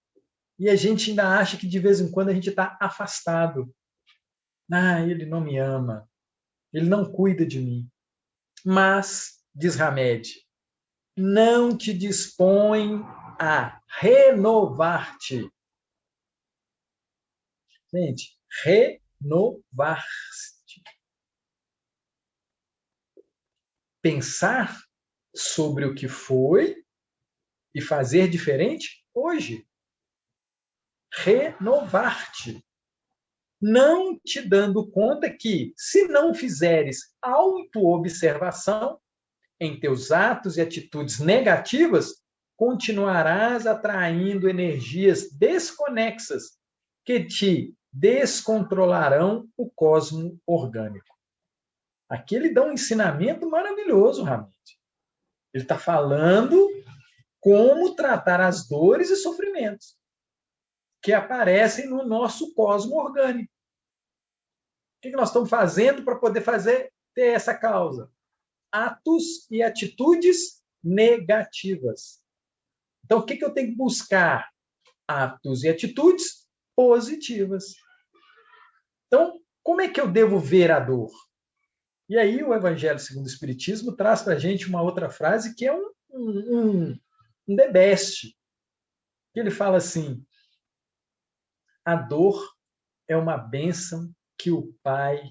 E a gente ainda acha que de vez em quando a gente está afastado. Ele não me ama. Ele não cuida de mim. Mas, diz Hamed, não te dispõe a renovar-te. Gente, renovar-te. Pensar sobre o que foi e fazer diferente hoje. Renovar-te. Não te dando conta que, se não fizeres autoobservação em teus atos e atitudes negativas, continuarás atraindo energias desconexas que te descontrolarão o cosmo orgânico. Aqui ele dá um ensinamento maravilhoso, Hamed. Ele está falando como tratar as dores e sofrimentos que aparecem no nosso cosmo orgânico. O que nós estamos fazendo para poder ter essa causa? Atos e atitudes negativas. Então, o que eu tenho que buscar? Atos e atitudes positivas. Então, como é que eu devo ver a dor? E aí o Evangelho segundo o Espiritismo traz para a gente uma outra frase que é um the best. Ele fala assim: a dor é uma bênção que o Pai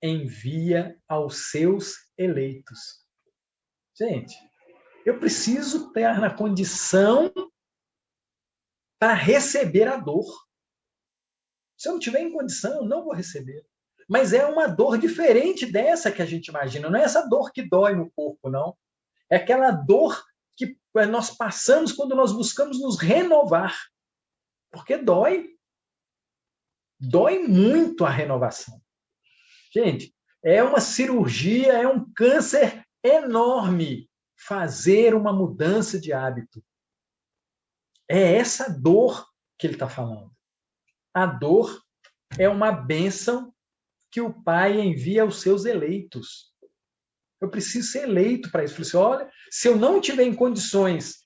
envia aos seus eleitos. Gente, eu preciso estar na condição para receber a dor. Se eu não tiver em condição, eu não vou receber. Mas é uma dor diferente dessa que a gente imagina. Não é essa dor que dói no corpo, não. É aquela dor que nós passamos quando nós buscamos nos renovar. Porque dói. Dói muito a renovação. Gente, é uma cirurgia, é um câncer enorme fazer uma mudança de hábito. É essa dor que ele está falando. A dor é uma bênção que o Pai envia aos seus eleitos. Eu preciso ser eleito para isso. Eu falei assim, olha, se eu não tiver em condições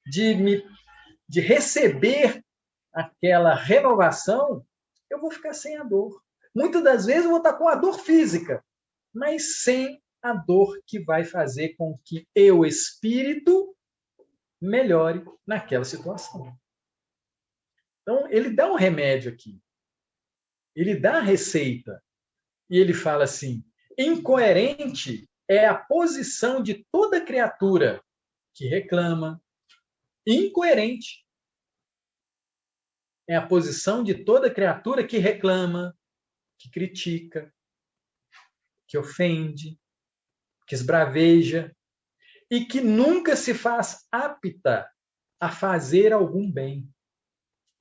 de receber aquela renovação, eu vou ficar sem a dor. Muitas das vezes eu vou estar com a dor física, mas sem a dor que vai fazer com que eu, espírito, melhore naquela situação. Então, ele dá um remédio aqui. Ele dá a receita. E ele fala assim, Incoerente é a posição de toda criatura que reclama. Incoerente é a posição de toda criatura que reclama, que critica, que ofende, que esbraveja e que nunca se faz apta a fazer algum bem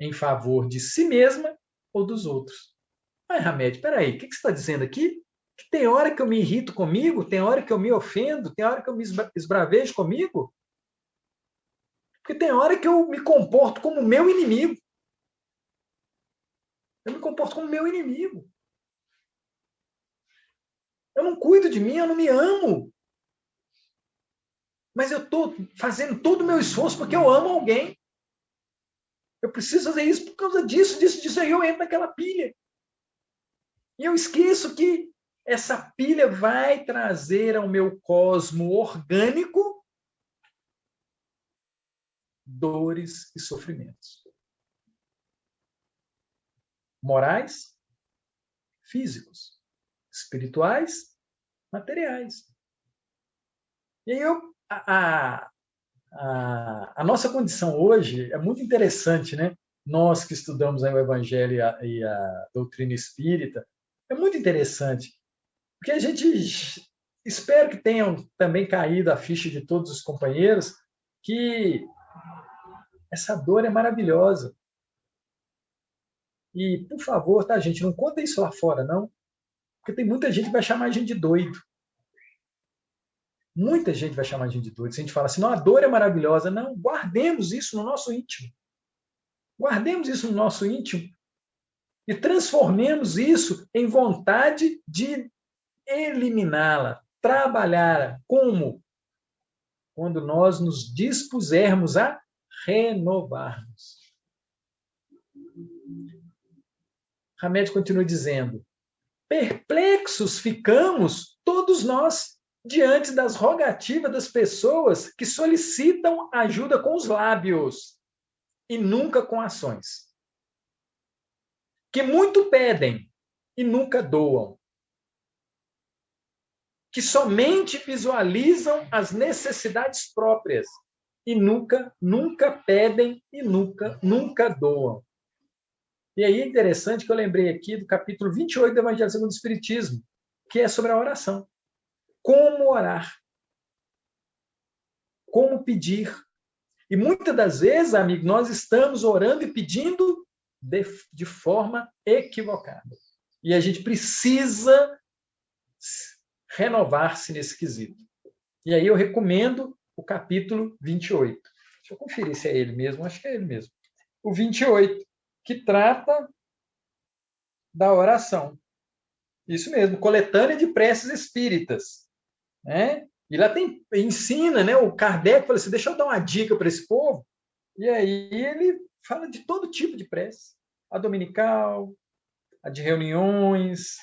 em favor de si mesma ou dos outros. Mas, Hamed, peraí, o que você está dizendo aqui? Que tem hora que eu me irrito comigo, tem hora que eu me ofendo, tem hora que eu me esbravejo comigo? Porque tem hora que eu me comporto como meu inimigo. Eu me comporto como meu inimigo. Eu não cuido de mim, eu não me amo. Mas eu estou fazendo todo o meu esforço porque eu amo alguém. Eu preciso fazer isso por causa disso, disso, aí eu entro naquela pilha. E eu esqueço que essa pilha vai trazer ao meu cosmo orgânico dores e sofrimentos. Morais, físicos, espirituais, materiais. E aí a nossa condição hoje é muito interessante, né? Nós que estudamos o Evangelho e a doutrina espírita, é muito interessante, porque a gente espero que tenham também caído a ficha de todos os companheiros que essa dor é maravilhosa. E, por favor, tá, gente, não conta isso lá fora, não, porque tem muita gente que vai chamar a gente de doido. Muita gente vai chamar a gente de doido. Se a gente fala assim, não, a dor é maravilhosa. Não, guardemos isso no nosso íntimo. Guardemos isso no nosso íntimo e transformemos isso em vontade de eliminá-la, trabalhá-la. Como? Quando nós nos dispusermos a renovarmos. Hamed continua dizendo, perplexos ficamos todos nós diante das rogativas das pessoas que solicitam ajuda com os lábios e nunca com ações. Que muito pedem e nunca doam. Que somente visualizam as necessidades próprias e nunca pedem e nunca doam. E aí é interessante que eu lembrei aqui do capítulo 28 do Evangelho segundo o Espiritismo, que é sobre a oração. Como orar? Como pedir? E muitas das vezes, amigo, nós estamos orando e pedindo de forma equivocada. E a gente precisa renovar-se nesse quesito. E aí eu recomendo o capítulo 28. Deixa eu conferir se é ele mesmo, acho que é ele mesmo. O 28, que trata da oração. Isso mesmo, coletânea de preces espíritas. Né? E lá ensina, né? O Kardec fala assim, deixa eu dar uma dica para esse povo. E aí ele fala de todo tipo de prece. A dominical, a de reuniões,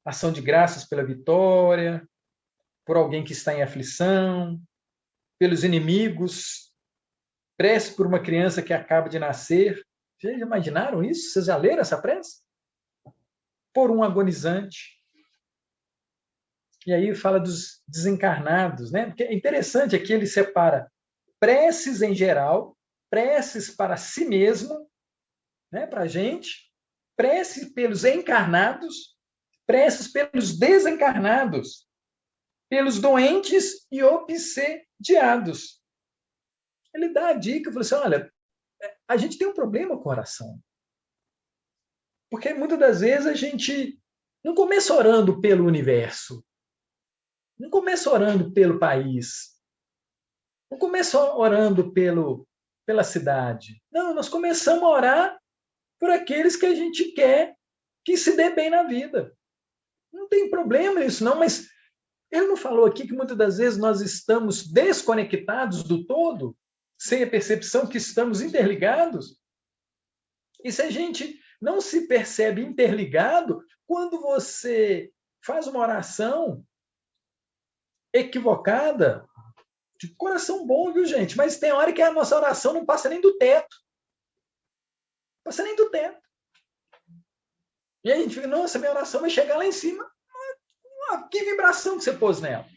ação de graças pela vitória, por alguém que está em aflição, pelos inimigos, prece por uma criança que acaba de nascer. Vocês já imaginaram isso? Vocês já leram essa prece? Por um agonizante. E aí fala dos desencarnados, né? Porque é interessante aqui, ele separa preces em geral, preces para si mesmo, né? Para a gente, preces pelos encarnados, preces pelos desencarnados, pelos doentes e obsediados. Ele dá a dica, fala assim, olha, a gente tem um problema com a oração. Porque muitas das vezes a gente não começa orando pelo universo, não começa orando pelo país, não começa orando pela cidade. Não, nós começamos a orar por aqueles que a gente quer que se dê bem na vida. Não tem problema isso não, mas ele não falou aqui que muitas das vezes nós estamos desconectados do todo, sem a percepção que estamos interligados? E se a gente não se percebe interligado, quando você faz uma oração equivocada, de coração bom, viu, gente? Mas tem hora que a nossa oração não passa nem do teto. Não passa nem do teto. E aí a gente fica, nossa, minha oração vai chegar lá em cima. Que vibração que você pôs nela?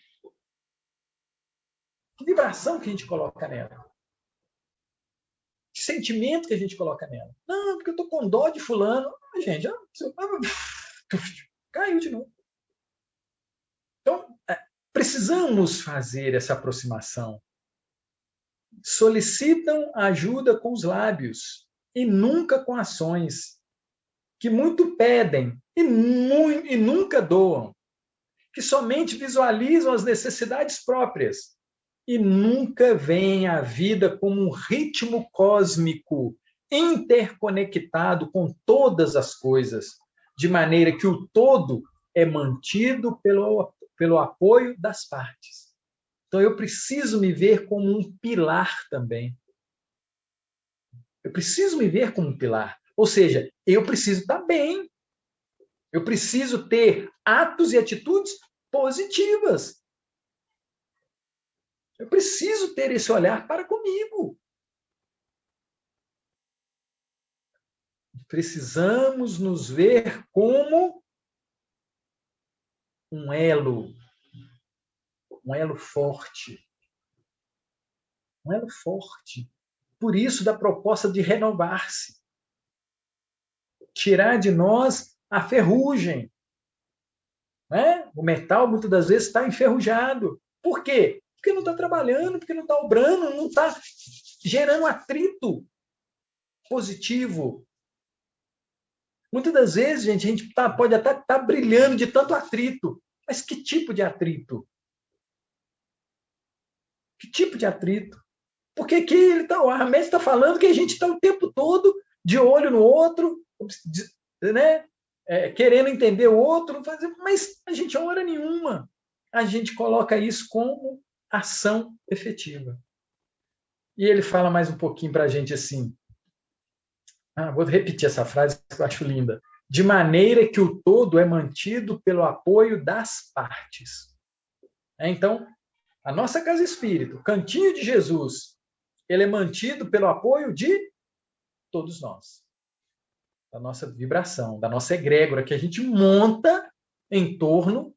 Que vibração que a gente coloca nela? Que sentimento que a gente coloca nela? Não, porque eu estou com dó de fulano. Gente, caiu de novo. Então, precisamos fazer essa aproximação. Solicitam ajuda com os lábios e nunca com ações, que muito pedem e nunca doam, que somente visualizam as necessidades próprias e nunca veem a vida como um ritmo cósmico interconectado com todas as coisas, de maneira que o todo é mantido pelo apoio das partes. Então, eu preciso me ver como um pilar também. Eu preciso me ver como um pilar. Ou seja, eu preciso estar bem. Eu preciso ter atos e atitudes positivas. Eu preciso ter esse olhar para comigo. Precisamos nos ver como um elo forte. Um elo forte. Por isso, da proposta de renovar-se. Tirar de nós a ferrugem. Né? O metal, muitas das vezes, está enferrujado. Por quê? Porque não está trabalhando, porque não está obrando, não está gerando atrito positivo. Muitas das vezes, gente, a gente pode até estar brilhando de tanto atrito. Mas que tipo de atrito? Que tipo de atrito? Porque aqui o Ahmed está falando que a gente está o tempo todo de olho no outro, né? Querendo entender o outro, mas a gente, hora nenhuma, a gente coloca isso como ação efetiva. E ele fala mais um pouquinho para a gente assim, vou repetir essa frase que eu acho linda, de maneira que o todo é mantido pelo apoio das partes. Então, a nossa casa espírita, o Cantinho de Jesus, ele é mantido pelo apoio de todos nós. Da nossa vibração, da nossa egrégora, que a gente monta em torno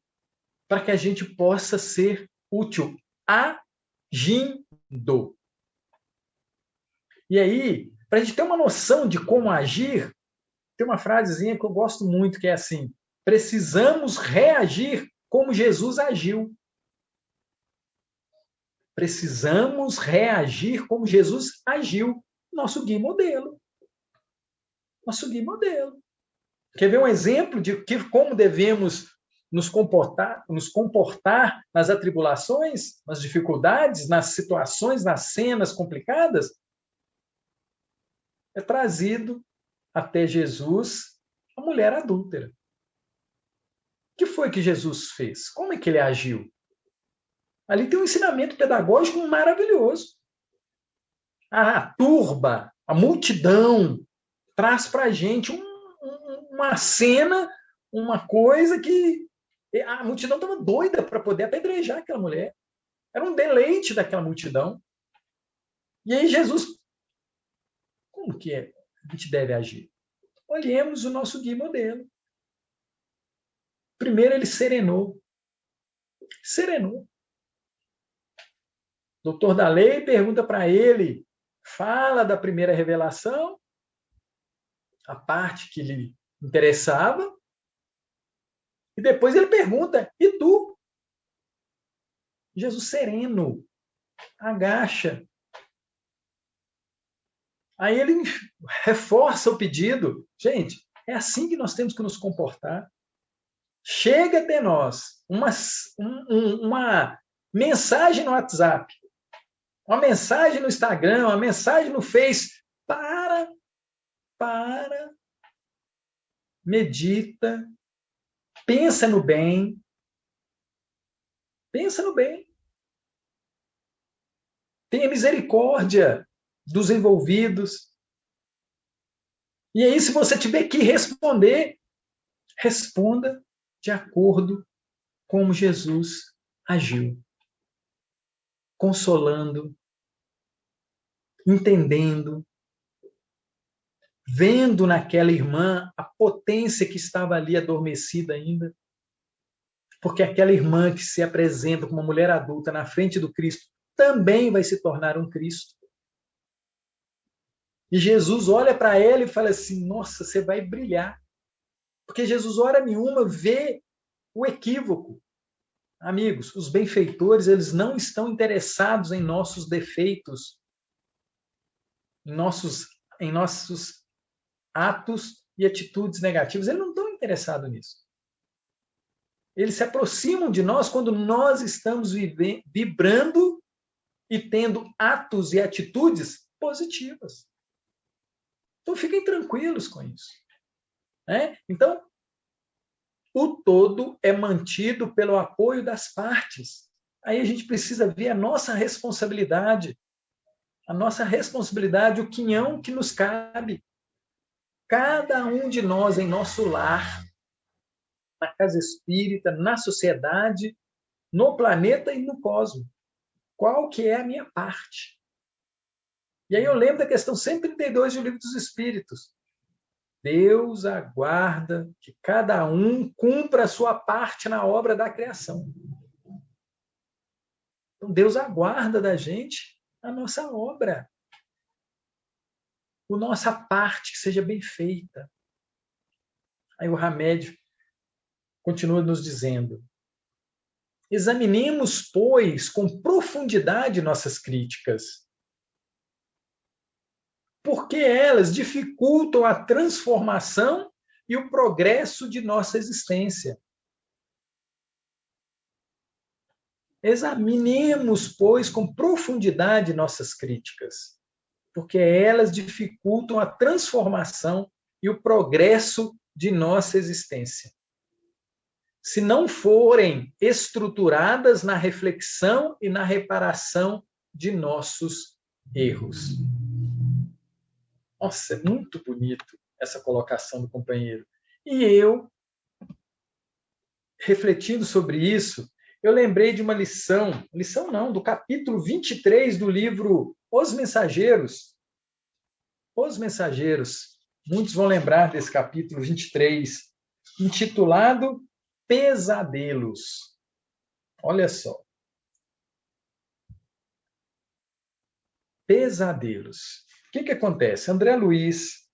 para que a gente possa ser útil, agindo. E aí, para a gente ter uma noção de como agir, tem uma frasezinha que eu gosto muito, que é assim, precisamos reagir como Jesus agiu. Precisamos reagir como Jesus agiu. Nosso guia modelo. Nosso guia modelo. Quer ver um exemplo de como devemos nos comportar nas atribulações, nas dificuldades, nas situações, nas cenas complicadas? É trazido até Jesus a mulher adúltera. O que foi que Jesus fez? Como é que ele agiu? Ali tem um ensinamento pedagógico maravilhoso. A turba, a multidão, traz para a gente uma cena, uma coisa que a multidão estava doida para poder apedrejar aquela mulher. Era um deleite daquela multidão. E aí Jesus, como que a gente deve agir? Olhemos o nosso guia modelo. Primeiro ele serenou. Serenou. O doutor da lei pergunta para ele, fala da primeira revelação, a parte que lhe interessava, e depois ele pergunta, e tu? Jesus sereno, agacha. Aí ele reforça o pedido. Gente, é assim que nós temos que nos comportar. Chega até nós uma mensagem no WhatsApp, uma mensagem no Instagram, uma mensagem no Face. Para, medita, pensa no bem. Pensa no bem. Tenha misericórdia dos envolvidos. E aí, se você tiver que responder, responda de acordo com como Jesus agiu. Consolando, entendendo, vendo naquela irmã a potência que estava ali adormecida ainda, Porque aquela irmã que se apresenta como uma mulher adulta na frente do Cristo também vai se tornar um Cristo. E Jesus olha para ela e fala assim, nossa, você vai brilhar. Porque Jesus, hora nenhuma, vê o equívoco. Amigos, os benfeitores, eles não estão interessados em nossos defeitos, em nossos atos e atitudes negativas. Eles não estão interessados nisso. Eles se aproximam de nós quando nós estamos vibrando e tendo atos e atitudes positivas. Então, fiquem tranquilos com isso. Né? Então, o todo é mantido pelo apoio das partes. Aí a gente precisa ver a nossa responsabilidade. A nossa responsabilidade, o quinhão que nos cabe. Cada um de nós em nosso lar, na casa espírita, na sociedade, no planeta e no cosmos. Qual que é a minha parte? E aí eu lembro da questão 132 do Livro dos Espíritos. Deus aguarda que cada um cumpra a sua parte na obra da criação. Então, Deus aguarda da gente a nossa obra. A nossa parte que seja bem feita. Aí o Hamed continua nos dizendo: examinemos, pois, com profundidade nossas críticas, porque elas dificultam a transformação e o progresso de nossa existência. Examinemos, pois, com profundidade nossas críticas, porque elas dificultam a transformação e o progresso de nossa existência. Se não forem estruturadas na reflexão e na reparação de nossos erros. Nossa, é muito bonito essa colocação do companheiro. E eu, refletindo sobre isso, eu lembrei de uma lição não, do capítulo 23 do livro Os Mensageiros. Os Mensageiros. Muitos vão lembrar desse capítulo 23, intitulado Pesadelos. Olha só. Pesadelos. O que acontece? André Luiz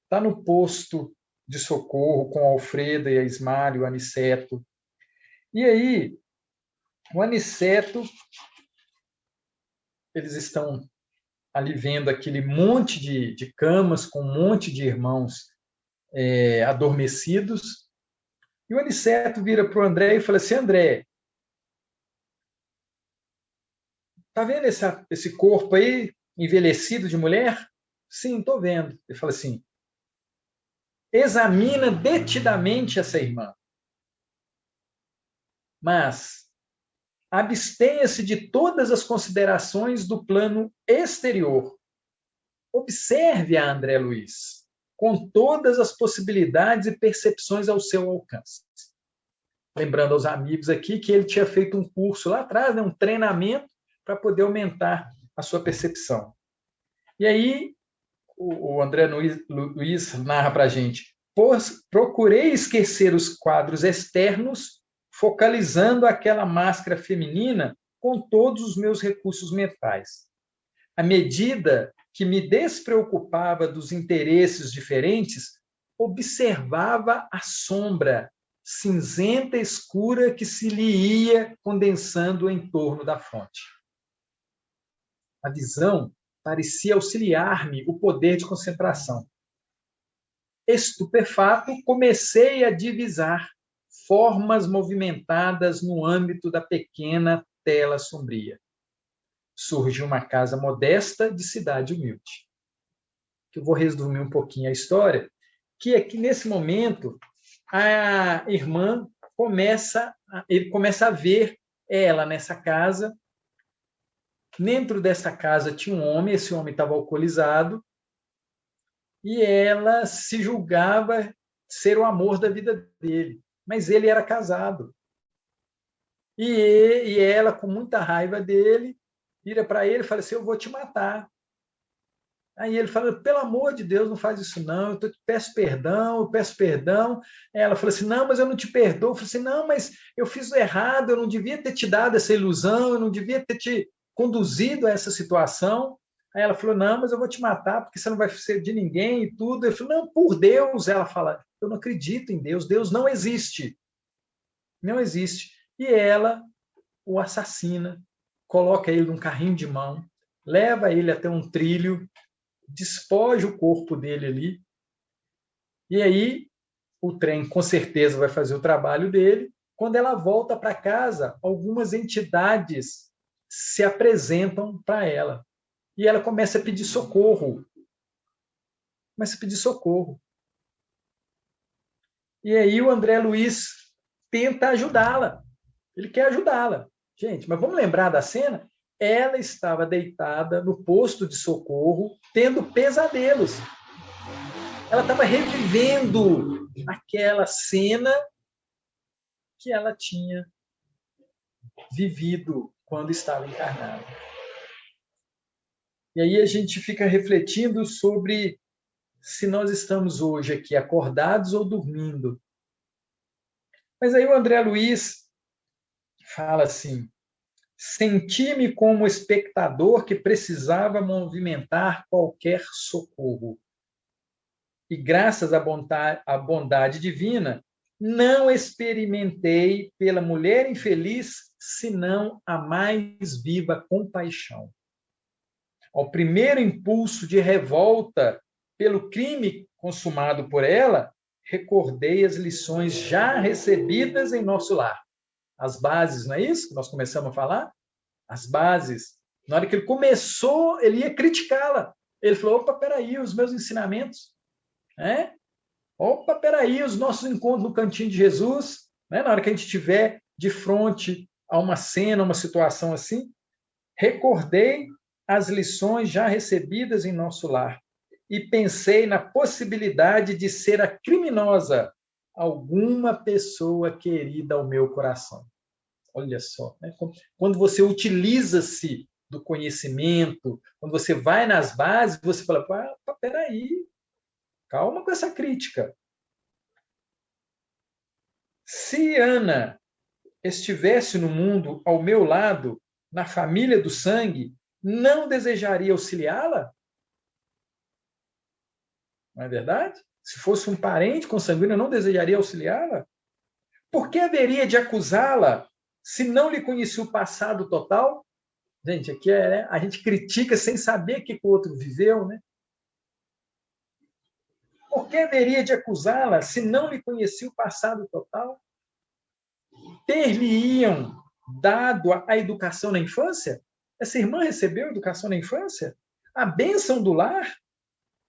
está no posto de socorro com a Alfreda e a Ismário, o Aniceto. E aí, o Aniceto, eles estão ali vendo aquele monte de camas com um monte de irmãos adormecidos. E o Aniceto vira para o André e fala assim: André, tá vendo esse corpo aí, envelhecido de mulher? Sim, estou vendo. Ele fala assim: examina detidamente essa irmã. Mas abstenha-se de todas as considerações do plano exterior. Observe a André Luiz, com todas as possibilidades e percepções ao seu alcance. Lembrando aos amigos aqui que ele tinha feito um curso lá atrás, né, um treinamento para poder aumentar a sua percepção. E aí, o André Luiz narra para a gente: procurei esquecer os quadros externos, focalizando aquela máscara feminina com todos os meus recursos mentais. À medida que me despreocupava dos interesses diferentes, observava a sombra cinzenta escura que se lhe ia condensando em torno da fonte. A visão parecia auxiliar-me o poder de concentração. Estupefato, comecei a divisar formas movimentadas no âmbito da pequena tela sombria. Surgiu uma casa modesta de cidade humilde. Eu vou resumir um pouquinho a história, que é que nesse momento a irmã ele começa a ver ela nessa casa. Dentro dessa casa tinha um homem, esse homem estava alcoolizado, e ela se julgava ser o amor da vida dele, mas ele era casado. E ela, com muita raiva dele, vira para ele e fala assim: eu vou te matar. Aí ele fala, pelo amor de Deus, não faz isso não, eu te peço perdão, eu peço perdão. Aí ela falou assim, não, mas eu não te perdoo. Eu falei assim, não, mas eu fiz o errado, eu não devia ter te dado essa ilusão, eu não devia ter te conduzido a essa situação. Aí ela falou, não, mas eu vou te matar, porque você não vai ser de ninguém e tudo. Eu falei, não, por Deus. Ela fala, eu não acredito em Deus, Deus não existe. Não existe. E ela o assassina, coloca ele num carrinho de mão, leva ele até um trilho, despoja o corpo dele ali, e aí o trem com certeza vai fazer o trabalho dele. Quando ela volta para casa, algumas entidades se apresentam para ela. E ela começa a pedir socorro. Começa a pedir socorro. E aí o André Luiz tenta ajudá-la. Ele quer ajudá-la. Gente, mas vamos lembrar da cena? Ela estava deitada no posto de socorro, tendo pesadelos. Ela estava revivendo aquela cena que ela tinha vivido quando estava encarnada. E aí a gente fica refletindo sobre se nós estamos hoje aqui acordados ou dormindo. Mas aí o André Luiz fala assim, senti-me como espectador que precisava movimentar qualquer socorro. E graças à bondade divina, não experimentei pela mulher infeliz senão a mais viva compaixão. Ao primeiro impulso de revolta pelo crime consumado por ela, recordei as lições já recebidas em nosso lar. As bases, não é isso que nós começamos a falar? As bases. Na hora que ele começou, ele ia criticá-la. Ele falou, opa, peraí, os meus ensinamentos. Opa, peraí, os nossos encontros no cantinho de Jesus. Na hora que a gente estiver de frente a uma cena, uma situação assim, recordei as lições já recebidas em nosso lar e pensei na possibilidade de ser a criminosa alguma pessoa querida ao meu coração. Olha só, né? Quando você utiliza-se do conhecimento, quando você vai nas bases, você fala, peraí, calma com essa crítica. Se Ana estivesse no mundo ao meu lado, na família do sangue, não desejaria auxiliá-la? Não é verdade? Se fosse um parente consanguíneo, não desejaria auxiliá-la? Por que haveria de acusá-la se não lhe conhecia o passado total? Gente, aqui a gente critica sem saber o que o outro viveu, né? Por que haveria de acusá-la se não lhe conhecia o passado total? Ter-lhe-iam dado a educação na infância? Essa irmã recebeu educação na infância? A bênção do lar?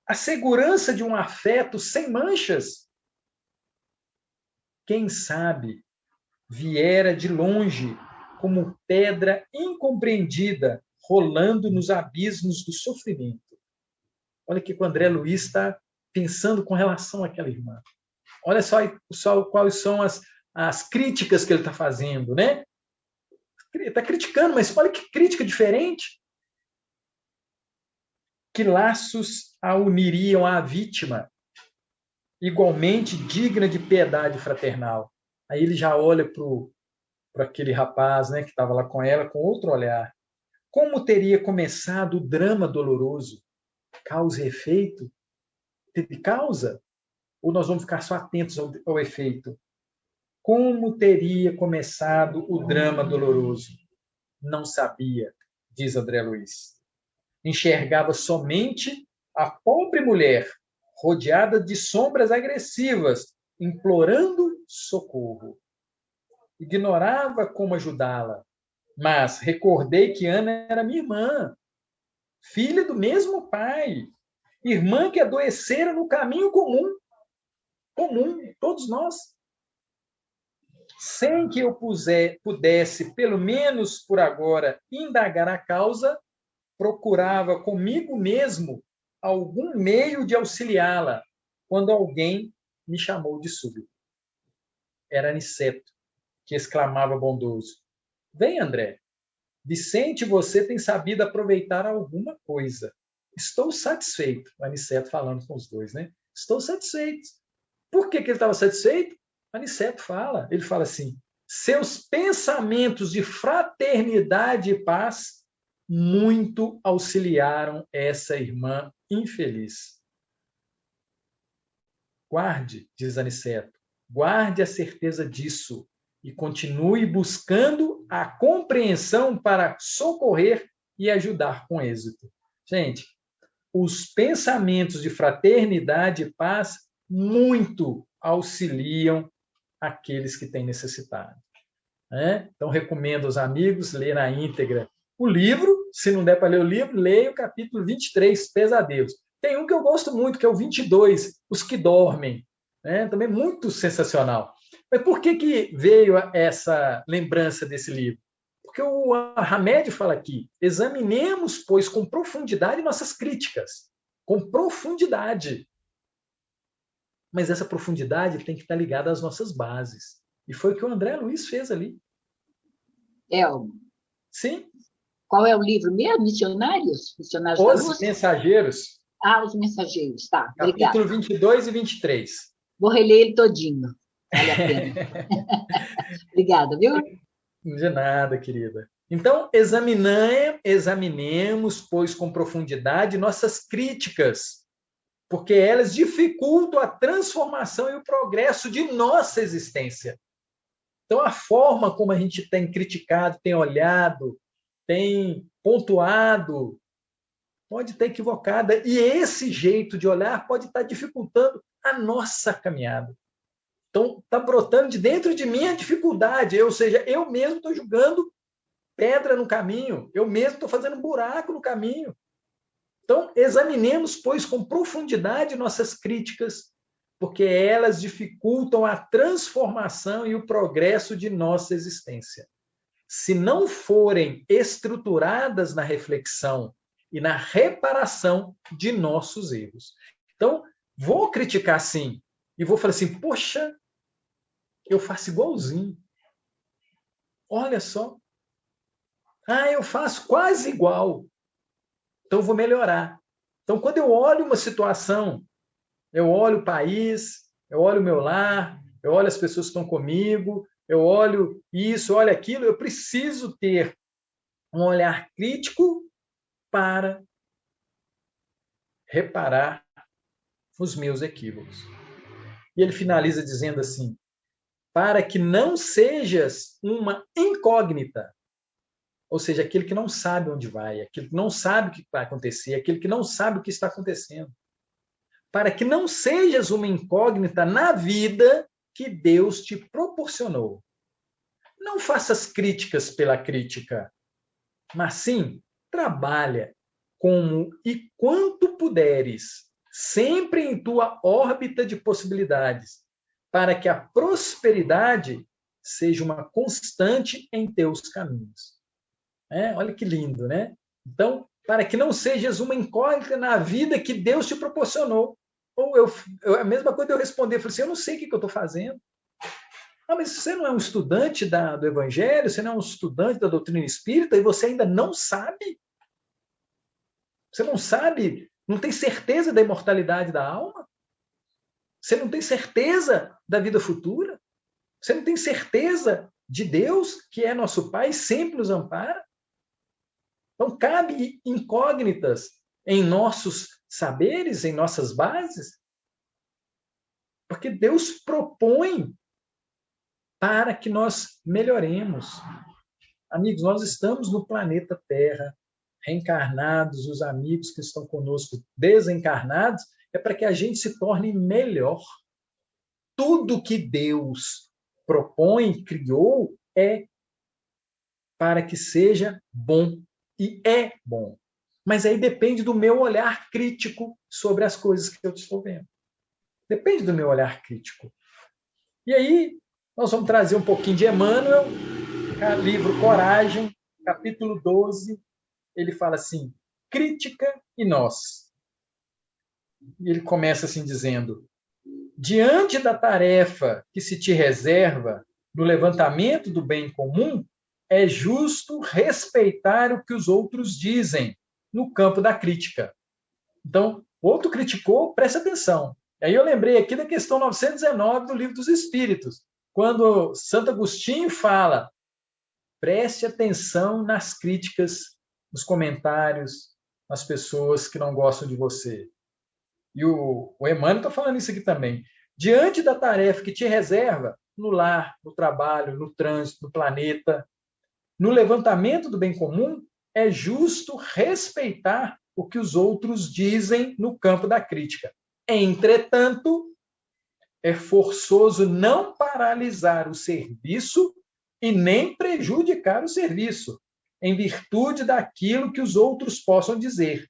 A segurança de um afeto sem manchas? Quem sabe viera de longe como pedra incompreendida rolando nos abismos do sofrimento. Olha o que o André Luiz está pensando com relação àquela irmã. Olha só quais são as críticas que ele está fazendo, né? Ele está criticando, mas olha que crítica diferente. Que laços a uniriam à vítima, igualmente digna de piedade fraternal. Aí ele já olha para aquele rapaz, né, que estava lá com ela, com outro olhar. Como teria começado o drama doloroso? Causa e efeito? Teve causa? Ou nós vamos ficar só atentos ao efeito? Como teria começado o drama doloroso? Não sabia, diz André Luiz. Enxergava somente a pobre mulher, rodeada de sombras agressivas, implorando socorro. Ignorava como ajudá-la, mas recordei que Ana era minha irmã, filha do mesmo pai, irmã que adoecera no caminho comum, todos nós. Sem que eu pudesse, pelo menos por agora, indagar a causa, procurava comigo mesmo algum meio de auxiliá-la, quando alguém me chamou de súbito. Era Aniceto, que exclamava bondoso. Vem, André. Vicente, você tem sabido aproveitar alguma coisa. estou satisfeito. O Aniceto falando com os dois, né? Estou satisfeito. Por que ele estava satisfeito? O Aniceto fala. Ele fala assim, seus pensamentos de fraternidade e paz muito auxiliaram essa irmã infeliz. Guarde, diz Aniceto, guarde a certeza disso e continue buscando a compreensão para socorrer e ajudar com êxito. Gente, os pensamentos de fraternidade e paz muito auxiliam aqueles que têm necessidade. Então, recomendo aos amigos ler na íntegra o livro. Se não der para ler o livro, leia o capítulo 23, Pesadelos. Tem um que eu gosto muito, que é o 22, Os que Dormem. Também muito sensacional. Mas por que veio essa lembrança desse livro? Porque o Hamed fala aqui, examinemos, pois, com profundidade nossas críticas. Com profundidade. Mas essa profundidade tem que estar ligada às nossas bases. E foi o que o André Luiz fez ali. Elmo. Sim. Qual é o livro mesmo? Missionários? Missionários da Luz? Os Mensageiros. Os Mensageiros, tá. Obrigada. Capítulo 22 e 23. Vou reler ele todinho. Vale a pena. Obrigada, viu? De nada, querida. Então, examinemos, pois, com profundidade nossas críticas, porque elas dificultam a transformação e o progresso de nossa existência. Então, a forma como a gente tem criticado, tem olhado, tem pontuado, pode estar equivocada. E esse jeito de olhar pode estar dificultando a nossa caminhada. Então, está brotando de dentro de mim a dificuldade, ou seja, eu mesmo estou jogando pedra no caminho, eu mesmo estou fazendo buraco no caminho. Então, examinemos, pois, com profundidade nossas críticas, porque elas dificultam a transformação e o progresso de nossa existência. Se não forem estruturadas na reflexão e na reparação de nossos erros. Então, vou criticar sim, e vou falar assim, poxa, eu faço igualzinho. Olha só. Eu faço quase igual. Então, eu vou melhorar. Então, quando eu olho uma situação, eu olho o país, eu olho o meu lar, eu olho as pessoas que estão comigo, eu olho isso, olho aquilo, eu preciso ter um olhar crítico para reparar os meus equívocos. E ele finaliza dizendo assim, para que não sejas uma incógnita, ou seja, aquele que não sabe onde vai, aquele que não sabe o que vai acontecer, aquele que não sabe o que está acontecendo. Para que não sejas uma incógnita na vida que Deus te proporcionou. Não faças críticas pela crítica, mas sim, trabalha como e quanto puderes, sempre em tua órbita de possibilidades, para que a prosperidade seja uma constante em teus caminhos. Olha que lindo, né? Então, para que não sejas uma incógnita na vida que Deus te proporcionou. Ou a mesma coisa eu responder, eu falei assim, eu não sei o que eu estou fazendo. Mas você não é um estudante do Evangelho, você não é um estudante da doutrina espírita e você ainda não sabe? Você não sabe, não tem certeza da imortalidade da alma? Você não tem certeza da vida futura? Você não tem certeza de Deus, que é nosso Pai, sempre nos ampara? Então, cabe incógnitas em nossos saberes, em nossas bases, porque Deus propõe para que nós melhoremos. Amigos, nós estamos no planeta Terra, reencarnados, os amigos que estão conosco desencarnados, é para que a gente se torne melhor. Tudo que Deus propõe, criou, é para que seja bom. E é bom. Mas aí depende do meu olhar crítico sobre as coisas que eu estou vendo. Depende do meu olhar crítico. E aí, nós vamos trazer um pouquinho de Emmanuel, livro Coragem, capítulo 12. Ele fala assim, crítica e nós. E ele começa assim dizendo, diante da tarefa que se te reserva no levantamento do bem comum, é justo respeitar o que os outros dizem no campo da crítica. Então, o outro criticou, preste atenção. Aí eu lembrei aqui da questão 919 do Livro dos Espíritos, quando Santo Agostinho fala: preste atenção nas críticas, nos comentários, nas pessoas que não gostam de você. E o Emmanuel está falando isso aqui também. Diante da tarefa que te reserva, no lar, no trabalho, no trânsito, no planeta, no levantamento do bem comum, é justo respeitar o que os outros dizem no campo da crítica. Entretanto, é forçoso não paralisar o serviço e nem prejudicar o serviço, em virtude daquilo que os outros possam dizer.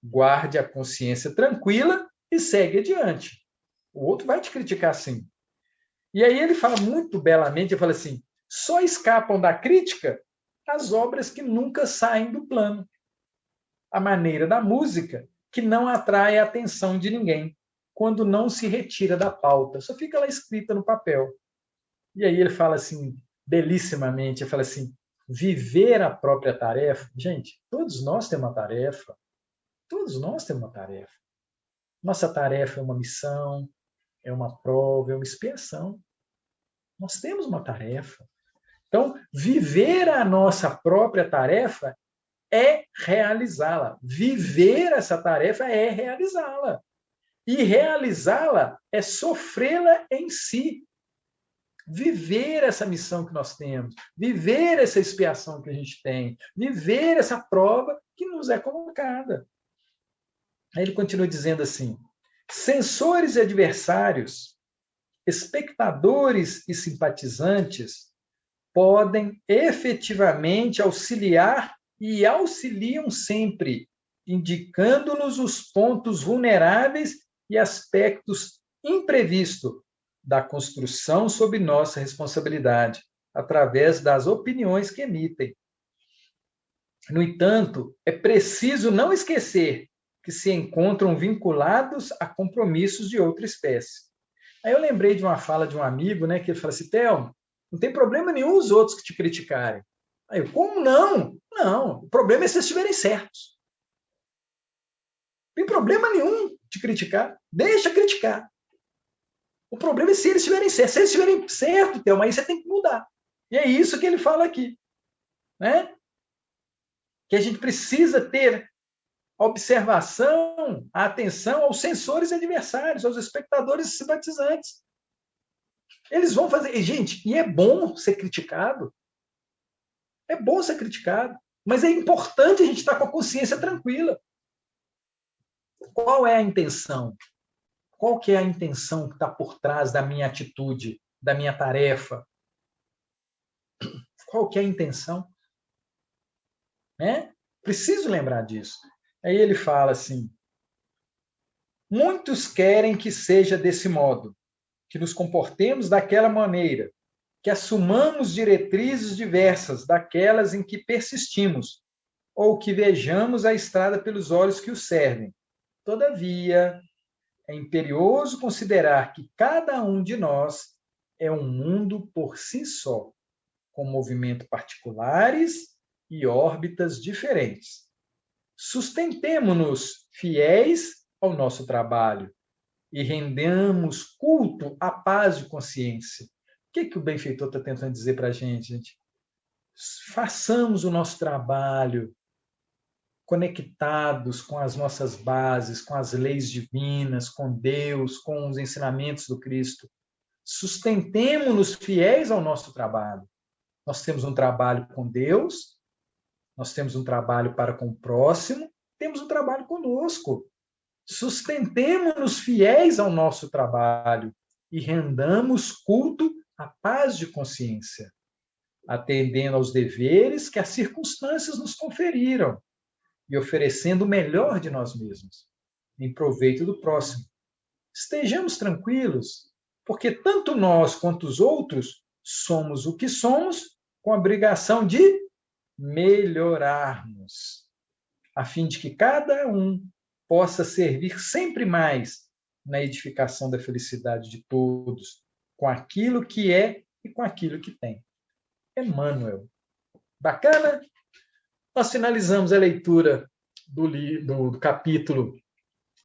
Guarde a consciência tranquila e segue adiante. O outro vai te criticar sim. E aí ele fala muito belamente, ele fala assim: só escapam da crítica as obras que nunca saem do plano. A maneira da música que não atrai a atenção de ninguém, quando não se retira da pauta, só fica lá escrita no papel. E aí ele fala assim, belíssimamente, ele fala assim: viver a própria tarefa. Gente, todos nós temos uma tarefa. Todos nós temos uma tarefa. Nossa tarefa é uma missão, é uma prova, é uma expiação. Nós temos uma tarefa. Então, viver a nossa própria tarefa é realizá-la. Viver essa tarefa é realizá-la. E realizá-la é sofrê-la em si. Viver essa missão que nós temos, viver essa expiação que a gente tem, viver essa prova que nos é colocada. Aí ele continua dizendo assim: censores e adversários, espectadores e simpatizantes podem efetivamente auxiliar e auxiliam sempre, indicando-nos os pontos vulneráveis e aspectos imprevistos da construção sob nossa responsabilidade, através das opiniões que emitem. No entanto, é preciso não esquecer que se encontram vinculados a compromissos de outra espécie. Aí eu lembrei de uma fala de um amigo, né, que ele fala assim: Thelma, não tem problema nenhum os outros que te criticarem. Aí eu: como não? Não, o problema é se eles estiverem certos. Não tem problema nenhum de criticar, deixa criticar. O problema é se eles estiverem certos. Se eles estiverem certos, Thelma, aí você tem que mudar. E é isso que ele fala aqui, né? Que a gente precisa ter a observação, a atenção aos censores adversários, aos espectadores e simpatizantes. Eles vão fazer... E, gente, e é bom ser criticado. É bom ser criticado. Mas é importante a gente estar com a consciência tranquila. Qual é a intenção? Qual que é a intenção que está por trás da minha atitude, da minha tarefa? Qual que é a intenção? Né? Preciso lembrar disso. Aí ele fala assim: muitos querem que seja desse modo, que nos comportemos daquela maneira, que assumamos diretrizes diversas daquelas em que persistimos, ou que vejamos a estrada pelos olhos que o servem. Todavia, é imperioso considerar que cada um de nós é um mundo por si só, com movimentos particulares e órbitas diferentes. Sustentemo-nos fiéis ao nosso trabalho e rendamos culto à paz de consciência. O que o benfeitor está tentando dizer para a gente? Façamos o nosso trabalho conectados com as nossas bases, com as leis divinas, com Deus, com os ensinamentos do Cristo. Sustentemo-nos fiéis ao nosso trabalho. Nós temos um trabalho com Deus, nós temos um trabalho para com o próximo, temos um trabalho conosco. Sustentemo-nos fiéis ao nosso trabalho e rendamos culto à paz de consciência, atendendo aos deveres que as circunstâncias nos conferiram e oferecendo o melhor de nós mesmos, em proveito do próximo. Estejamos tranquilos, porque tanto nós quanto os outros somos o que somos, com a obrigação de melhorarmos, a fim de que cada um possa servir sempre mais na edificação da felicidade de todos, com aquilo que é e com aquilo que tem. Emmanuel. Bacana? Nós finalizamos a leitura do capítulo